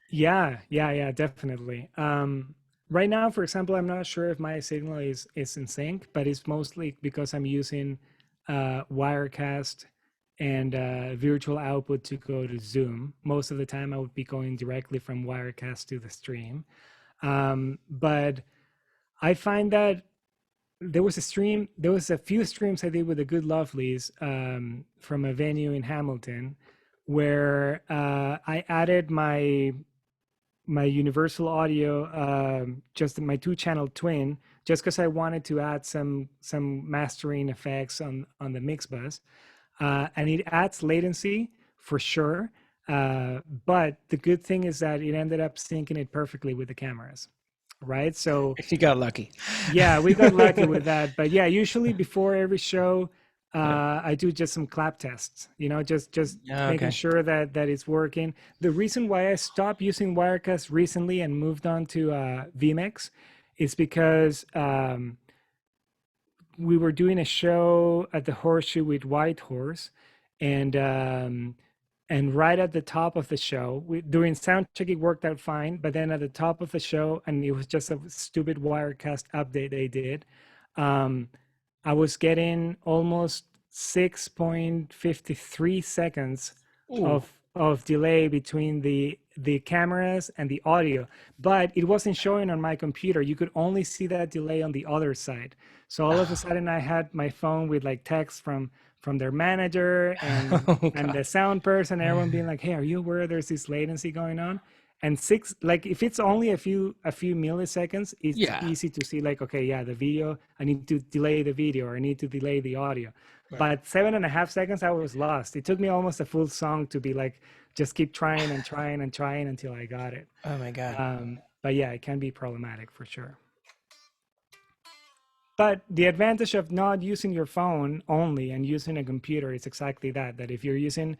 Yeah, definitely. Right now, for example, I'm not sure if my signal is in sync, but it's mostly because I'm using Wirecast and virtual output to go to Zoom. Most of the time I would be going directly from Wirecast to the stream. But I find that there was a few streams I did with the Good Lovelies from a venue in Hamilton where I added my universal audio, just my 2-channel twin, just because I wanted to add some mastering effects on the mix bus. And it adds latency for sure. But the good thing is that it ended up syncing it perfectly with the cameras. Right. So You got lucky. yeah, we got lucky with that. But yeah, usually before every show, I do just some clap tests, you know, just making sure that it's working. The reason why I stopped using Wirecast recently and moved on to vMix is because we were doing a show at the Horseshoe with Whitehorse, and right at the top of the show, during sound check it worked out fine, but then at the top of the show, and it was just a stupid Wirecast update they did, I was getting almost 6.53 seconds of delay between the cameras and the audio, but it wasn't showing on my computer. You could only see that delay on the other side. So all of a sudden I had my phone with like text from their manager and the sound person, everyone being like, hey, are you aware there's this latency going on? And like if it's only a few milliseconds, it's easy to see like, okay, yeah, the video, I need to delay the video or I need to delay the audio. Right. But 7.5 seconds, I was lost. It took me almost a full song to be like, just keep trying and trying and trying until I got it. Oh my God. But yeah, it can be problematic for sure. But the advantage of not using your phone only and using a computer is exactly that if you're using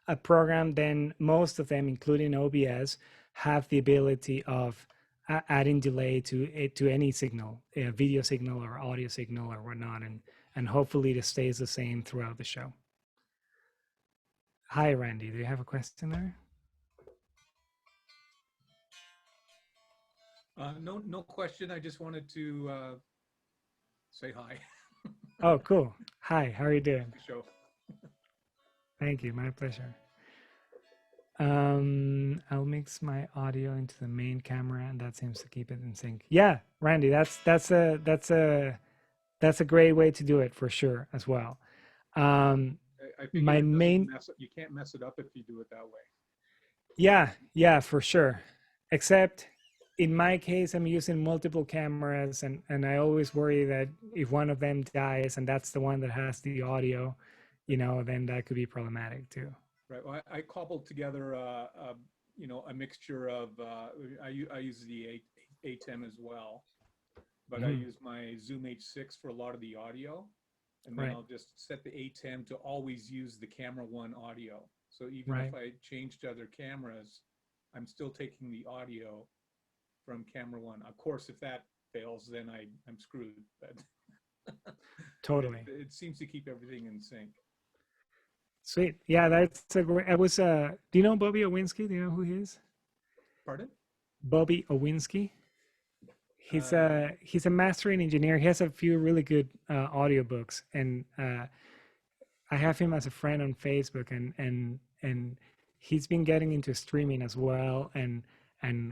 a program, then most of them, including OBS, have the ability of adding delay to any signal, a video signal or audio signal or whatnot, and hopefully it stays the same throughout the show. Hi, Randy. Do you have a question there? No question. I just wanted to say hi. Oh, cool. Hi, how are you doing? Show. Thank you. My pleasure. I'll mix my audio into the main camera, and that seems to keep it in sync. Yeah, Randy, that's a great way to do it for sure as well. I My main you can't mess it up if you do it that way. Yeah, for sure. Except in my case, I'm using multiple cameras, and I always worry that if one of them dies and that's the one that has the audio, you know, then that could be problematic too. Right. Well, I cobbled together, you know, a mixture of, I use the ATEM as well, but I use my Zoom H6 for a lot of the audio, and then I'll just set the ATEM to always use the camera one audio. So even if I change to other cameras, I'm still taking the audio from camera one. Of course, if that fails, then I'm screwed. But totally, it seems to keep everything in sync. Sweet. Yeah, that's a great. I was. Do you know Bobby Owinski? Do you know who he is? Pardon? Bobby Owinski. Uh, He's a mastering engineer. He has a few really good audiobooks, and I have him as a friend on Facebook, and he's been getting into streaming as well, and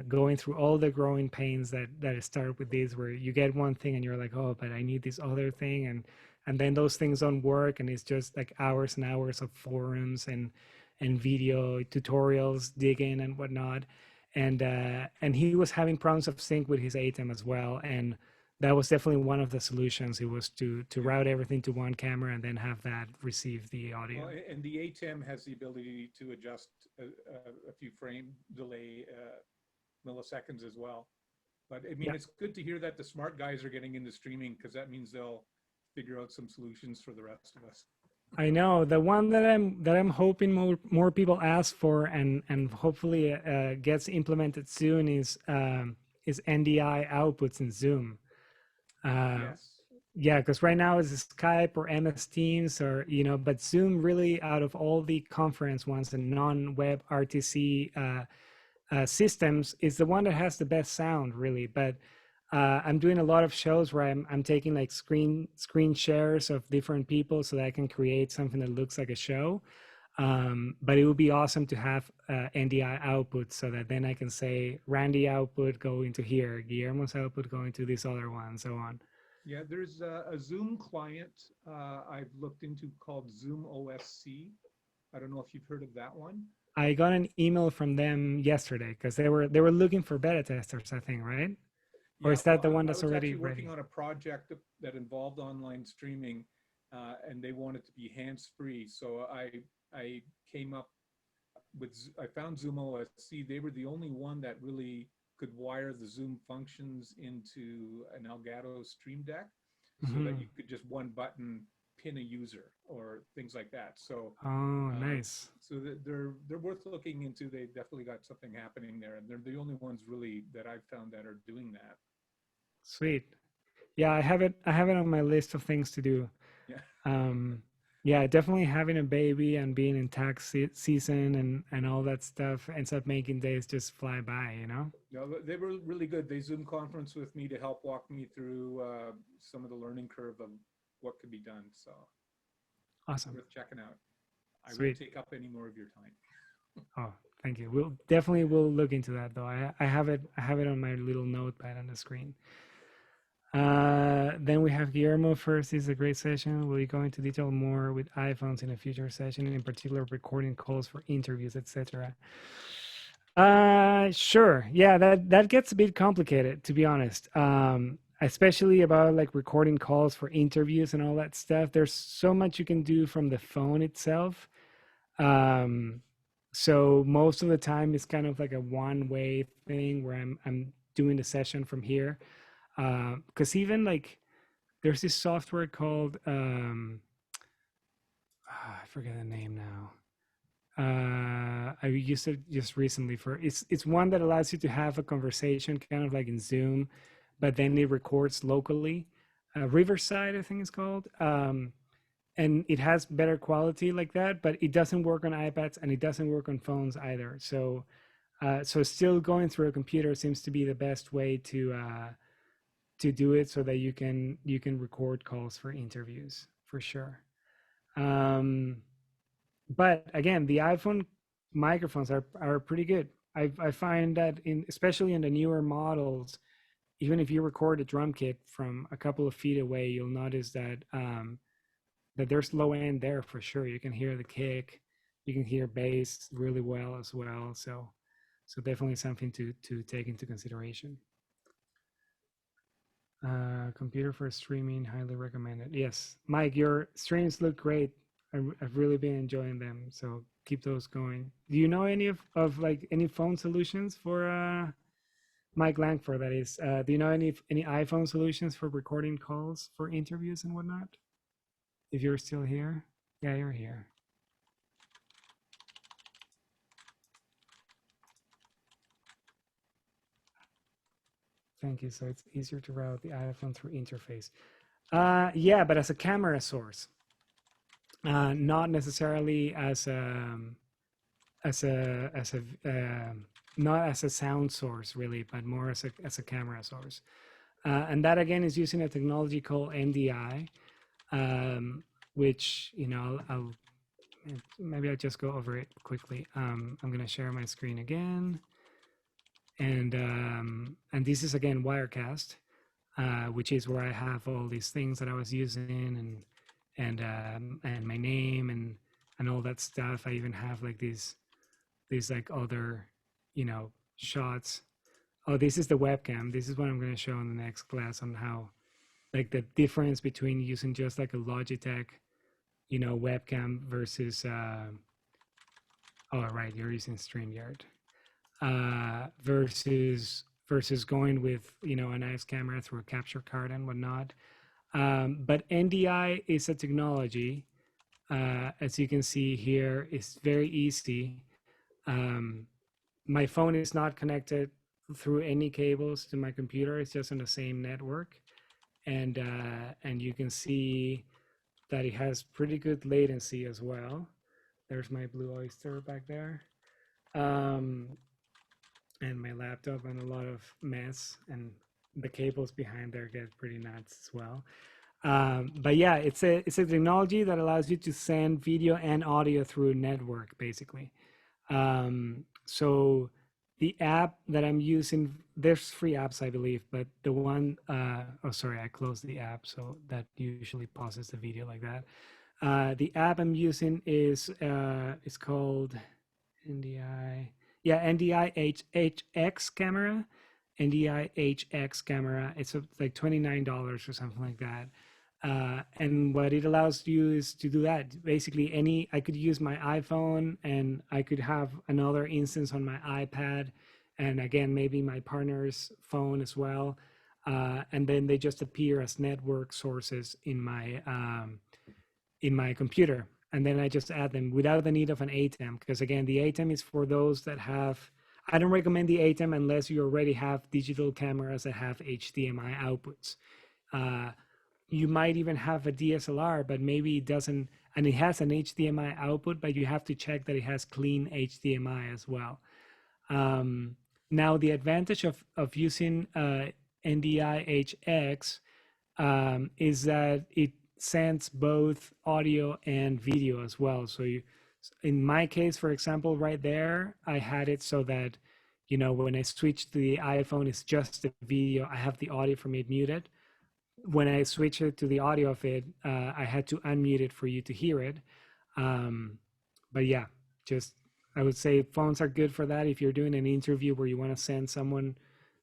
going through all the growing pains that start with this, where you get one thing and you're like, oh, but I need this other thing, and then those things don't work, and it's just like hours and hours of forums and video tutorials, digging and whatnot, and he was having problems of sync with his ATEM as well, and that was definitely one of the solutions. It was to route everything to one camera and then have that receive the audio. well, and the ATEM has the ability to adjust a few frame delay milliseconds as well. But I mean, Yeah. it's good to hear that the smart guys are getting into streaming, because that means they'll figure out some solutions for the rest of us. I know the one that I'm hoping more people ask for and hopefully gets implemented soon is NDI outputs in Zoom. Yes. Yeah, because right now it's Skype or MS Teams or but Zoom really, out of all the conference ones and non-web RTC systems, is the one that has the best sound really. But I'm doing a lot of shows where I'm taking like screen shares of different people so that I can create something that looks like a show. But it would be awesome to have NDI output so that then I can say Randy output go into here, Guillermo's output go into this other one, and so on. Yeah, there's a Zoom client I've looked into called Zoom OSC. I don't know if you've heard of that one. I got an email from them yesterday because they were looking for beta testers, I think, right? Or is that the one that's already I was actually working ready? on a project that involved online streaming, and they wanted to be hands-free. So I came up with, I found Zoom OSC. They were the only one that really could wire the Zoom functions into an Elgato Stream Deck, so that you could just one button pin a user or things like that. So Oh, nice. so they're worth looking into. They definitely got something happening there, and they're the only ones really that I've found that are doing that. Sweet. Yeah, I have it on my list of things to do. Yeah. Yeah, definitely having a baby and being in tax season and all that stuff ends up making days just fly by, No, they were really good. They Zoom conference with me to help walk me through some of the learning curve of what could be done. So Awesome. worth checking out. I Sweet. won't take up any more of your time. Oh, thank you. We'll look into that though. I have it on my little notepad on the screen. Then we have Guillermo first. This is a great session. Will you go into detail more with iPhones in a future session, and in particular recording calls for interviews, etc.? Sure. Yeah, that gets a bit complicated, to be honest. Especially about like recording calls for interviews and all that stuff. There's so much you can do from the phone itself. So most of the time it's kind of like a one-way thing where I'm doing the session from here. Because even like there's this software called I forget the name now. I used it just recently for it's one that allows you to have a conversation kind of like in Zoom, but then it records locally. Riverside, I think it's called. And it has better quality like that, but it doesn't work on iPads and it doesn't work on phones either. So still going through a computer seems to be the best way to do it, so that you can record calls for interviews for sure. But again, the iPhone microphones are pretty good. I find that especially in the newer models, even if you record a drum kit from a couple of feet away, you'll notice that that there's low end there for sure. You can hear the kick, you can hear bass really well as well. So definitely something to take into consideration. Computer for streaming, highly recommended. Yes, Mike, your streams look great. I've really been enjoying them. So keep those going. Do you know any of like any phone solutions for Mike Langford? That is. Do you know any iPhone solutions for recording calls for interviews and whatnot? If you're still here, yeah, you're here. Thank you. So it's easier to route the iPhone through interface. Yeah, but as a camera source. not necessarily not as a sound source really, but more as a camera source. And that again is using a technology called NDI, which, you know, maybe I'll just go over it quickly. I'm going to share my screen again. And this is again Wirecast, which is where I have all these things that I was using and my name and all that stuff. I even have like these like other, you know, shots. Oh, this is the webcam. This is what I'm going to show in the next class on how, like, the difference between using just like a Logitech, you know, webcam versus, oh, right, you're using StreamYard, versus going with, you know, a nice camera through a capture card and whatnot. But NDI is a technology, as you can see here, it's very easy. My phone is not connected through any cables to my computer. It's just on the same network. And you can see that it has pretty good latency as well. There's my Blue Oyster back there. And my laptop and a lot of mess, and the cables behind there get pretty nuts as well. But yeah, it's a technology that allows you to send video and audio through a network, basically. So the app that I'm using, there's free apps, I believe, but the one, oh, sorry, I closed the app, so that usually pauses the video like that. The app I'm using is, it's called NDI. Yeah, NDI HX camera, NDI HX camera. It's like $29 or something like that. And what it allows you is to do that. Basically, I could use my iPhone, and I could have another instance on my iPad, and again, maybe my partner's phone as well. And then they just appear as network sources in my computer. And then I just add them without the need of an ATEM, because again, the ATEM is for those that have, I don't recommend the ATEM unless you already have digital cameras that have HDMI outputs. You might even have a DSLR, but maybe it doesn't, and it has an HDMI output, but you have to check that it has clean HDMI as well. Now, the advantage of using NDI-HX is that it sends both audio and video as well. So in my case, for example, right there, I had it so that, you know, when I switch to the iPhone, it's just the video. I have the audio from it muted. When I switch it to the audio of it, I had to unmute it for you to hear it. But yeah, just, I would say phones are good for that. If you're doing an interview where you want to send someone,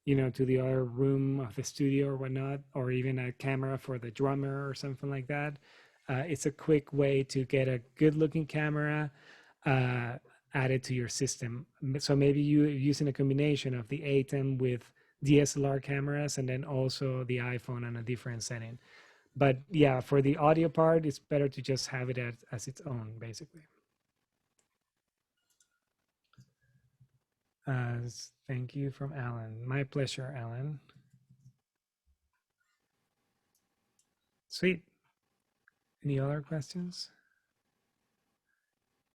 you know, to the other room of the studio or whatnot, or even a camera for the drummer or something like that. It's a quick way to get a good looking camera added to your system. So maybe you're using a combination of the ATEM with DSLR cameras and then also the iPhone on a different setting. But yeah, for the audio part, it's better to just have it as its own, basically. Thank you from Alan. My pleasure, Alan. Sweet. Any other questions?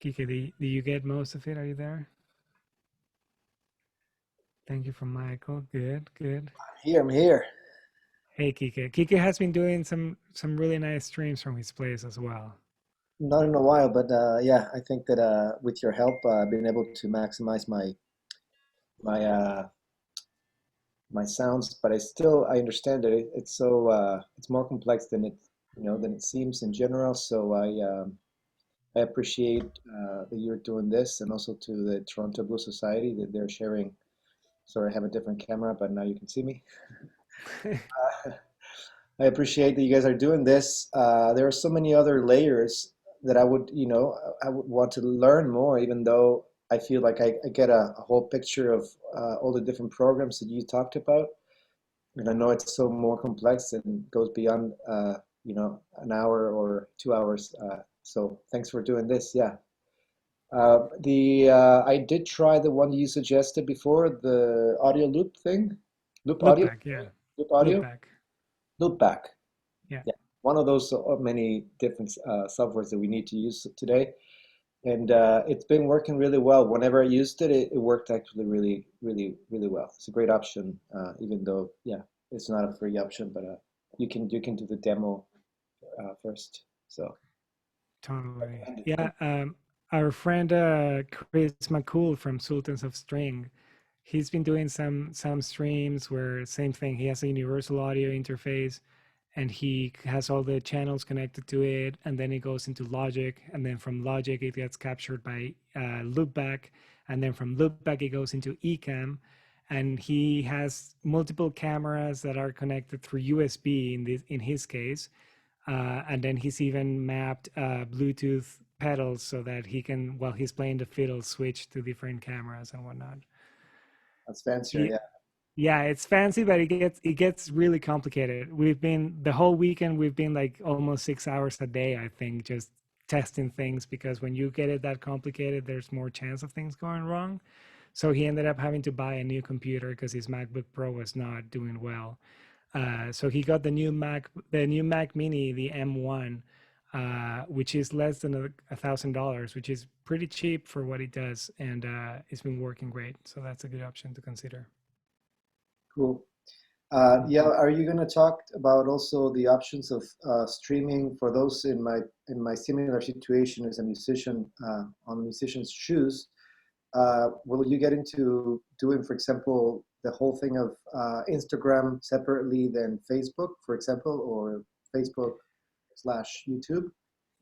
Kike, do you get most of it? Are you there? Thank you from Michael. Good, good. I'm here. Hey, Kike. Kike has been doing some really nice streams from his place as well. Not in a while, but yeah, I think that with your help, I've been able to maximize my sounds. But I understand that it's so it's more complex than it seems in general. So I appreciate that you're doing this, and also to the Toronto Blue Society that they're sharing. Sorry, I have a different camera, but now you can see me. I appreciate that you guys are doing this. There are so many other layers that I would want to learn more, even though I feel like I get a whole picture of all the different programs that you talked about. And I know it's so more complex and goes beyond, an hour or 2 hours. So thanks for doing this. Yeah. I did try the one you suggested before, the audio loop thing. Loop audio? Loopback, yeah. Loop audio? Loopback. Loopback. Yeah. one of those many different softwares that we need to use today. And it's been working really well. Whenever I used it, it worked actually really, really, really well. It's a great option, even though, yeah, it's not a free option, but you can do the demo first. So Totally. Yeah. Our friend Chris McCool from Sultans of String, he's been doing some streams where same thing. He has a universal audio interface, and he has all the channels connected to it, and then it goes into Logic, and then from Logic it gets captured by Loopback, and then from Loopback it goes into Ecamm, and he has multiple cameras that are connected through USB in his case, and then he's even mapped Bluetooth pedals so that he can, while he's playing the fiddle, switch to different cameras and whatnot. that's fancier, yeah. Yeah, it's fancy, but it gets really complicated. We've been the whole weekend. We've been like almost 6 hours a day, I think, just testing things, because when you get it that complicated, there's more chance of things going wrong. So he ended up having to buy a new computer because his MacBook Pro was not doing well. So he got the new Mac Mini, the M1, which is less than $1,000, which is pretty cheap for what it does, and it's been working great. So that's a good option to consider. Cool. Yeah, are you going to talk about also the options of streaming for those in my similar situation as a musician, on a musician's shoes? Will you get into doing, for example, the whole thing of Instagram separately than Facebook, for example, or Facebook/YouTube?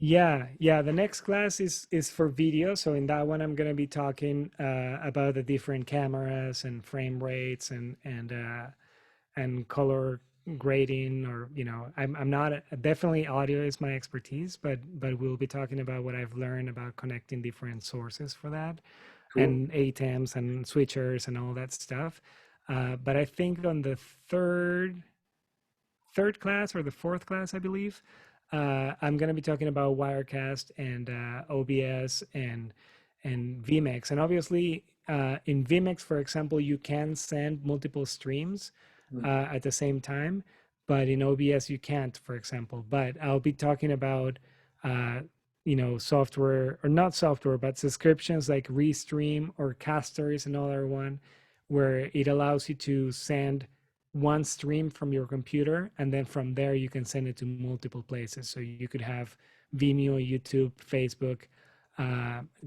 Yeah. The next class is for video. So in that one, I'm going to be talking about the different cameras and frame rates and color grading, or I'm not definitely audio is my expertise, but we'll be talking about what I've learned about connecting different sources for that. Cool. And ATEMs and switchers and all that stuff. But I think on the third class or the fourth class, I believe, I'm going to be talking about Wirecast and OBS and vMix. And obviously, in vMix, for example, you can send multiple streams at the same time, but in OBS you can't, for example. But I'll be talking about software, or not software, but subscriptions like Restream, or Caster is another one, where it allows you to send one stream from your computer, and then from there you can send it to multiple places. So you could have Vimeo, YouTube, Facebook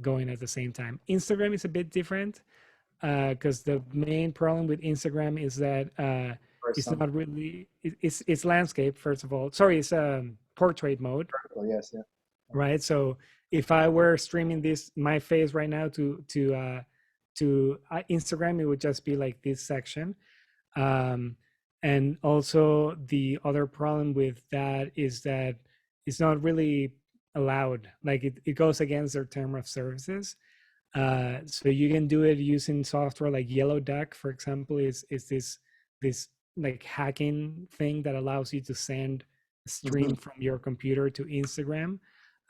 going at the same time. Instagram is a bit different, because the main problem with Instagram is that it's not really, it's landscape, first of all. Sorry, it's portrait mode. Yes, yeah. Right. So if I were streaming my face right now to Instagram, it would just be like this section. And also the other problem with that is that it's not really allowed. Like it goes against their term of services. So you can do it using software like Yellow Duck, for example, is this like hacking thing that allows you to send a stream from your computer to Instagram.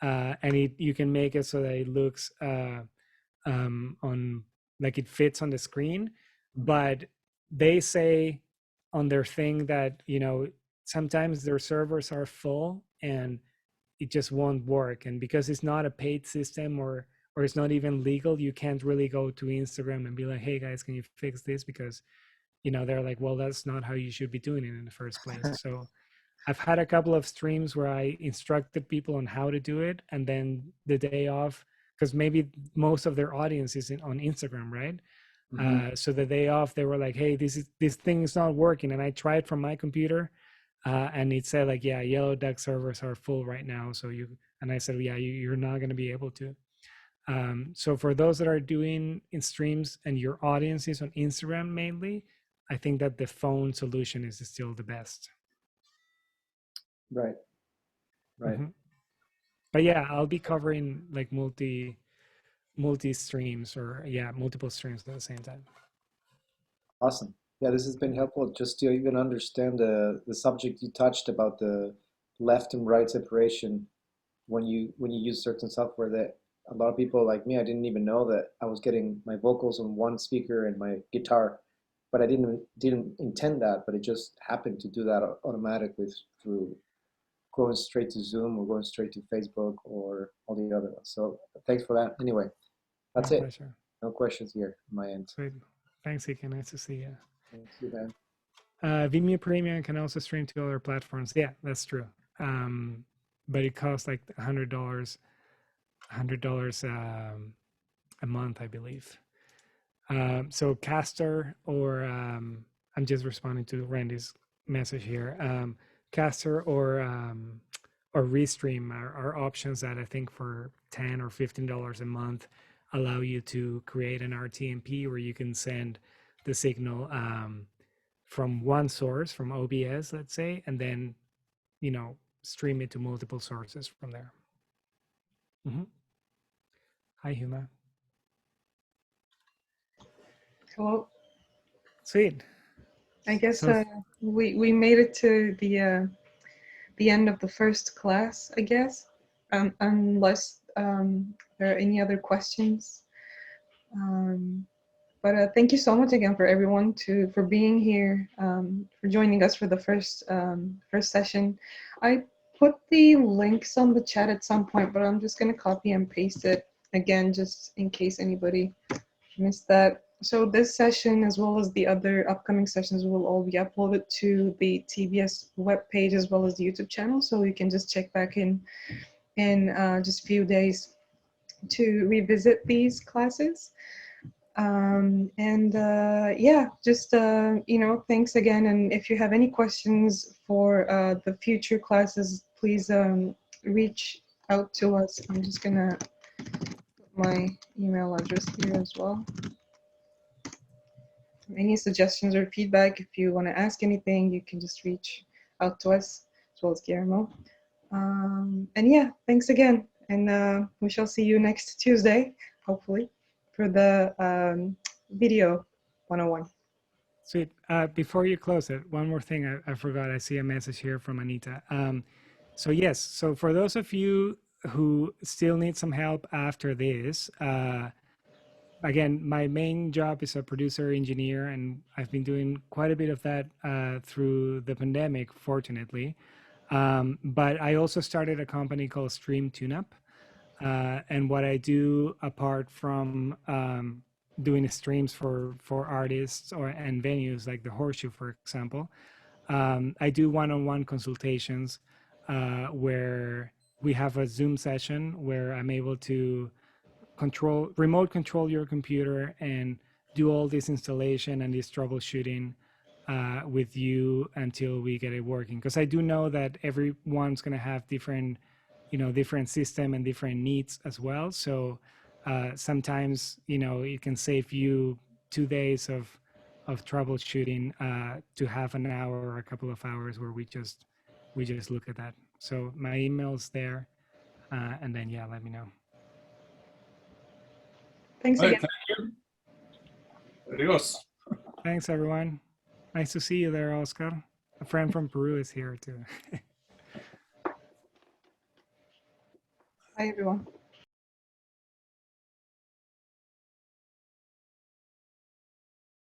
And you can make it so that it looks on, like it fits on the screen, but they say on their thing that sometimes their servers are full and it just won't work. And because it's not a paid system, or it's not even legal, you can't really go to Instagram and be like, hey guys, can you fix this? Because they're like, well, that's not how you should be doing it in the first place. So I've had a couple of streams where I instructed people on how to do it, and then the day off, because maybe most of their audience is on Instagram, right? So the day off, they were like, hey, this thing is not working. And I tried from my computer, and it said like, yeah, Yellow Duck servers are full right now. And I said, yeah, you're not going to be able to. So for those that are doing in streams and your audience is on Instagram mainly, I think that the phone solution is still the best. Right. But yeah, I'll be covering like multi streams, or multiple streams at the same time. Awesome. Yeah, this has been helpful just to even understand the subject you touched about the left and right separation when you use certain software. That a lot of people like me, I didn't even know that I was getting my vocals on one speaker and my guitar, but I didn't intend that, but it just happened to do that automatically through going straight to Zoom or going straight to Facebook or all the other ones. So thanks for that. Anyway, that's My it. pleasure. No questions here on my end. Sweet. Thanks, Ike. Nice to see you. Thank you, man. Vimeo Premium can also stream to other platforms. Yeah, that's true. But it costs like $100 a month, I believe. So Caster or I'm just responding to Randy's message here. Caster or Restream are options that I think for $10 or $15 a month allow you to create an RTMP where you can send the signal from one source, from OBS, let's say, and then, you know, stream it to multiple sources from there. Hi, Huma. Well, Sweet. I guess So- we made it to the end of the first class, I guess, unless there are any other questions. But thank you so much again for everyone for being here, for joining us for the first session. I put the links on the chat at some point, but I'm just gonna copy and paste it again, just in case anybody missed that. So this session, as well as the other upcoming sessions, will all be uploaded to the TBS webpage as well as the YouTube channel. So you can just check back in just a few days to revisit these classes. Yeah, just, you know, thanks again. And if you have any questions for the future classes, please reach out to us. I'm just gonna put my email address here as well. Any suggestions or feedback, if you want to ask anything, you can just reach out to us, as well as Guillermo. And yeah, thanks again. And we shall see you next Tuesday, hopefully, for the video 101. Sweet. Before you close it, one more thing I forgot. I see a message here from Anita. So yes, so for those of you who still need some help after this, again, my main job is a producer engineer, and I've been doing quite a bit of that through the pandemic, fortunately. But I also started a company called Stream TuneUp. And what I do, apart from doing streams for artists and venues like the Horseshoe, for example, I do one-on-one consultations where we have a Zoom session where I'm able to remote control your computer and do all this installation and this troubleshooting with you until we get it working. Because I do know that everyone's going to have different system and different needs as well. So sometimes, it can save you 2 days of troubleshooting to half an hour or a couple of hours where we just look at that. So my email's there, and then yeah, let me know. Thanks All again. right, thank you. Adios. Thanks, everyone. Nice to see you there, Oscar. A friend from Peru is here too. Bye, everyone.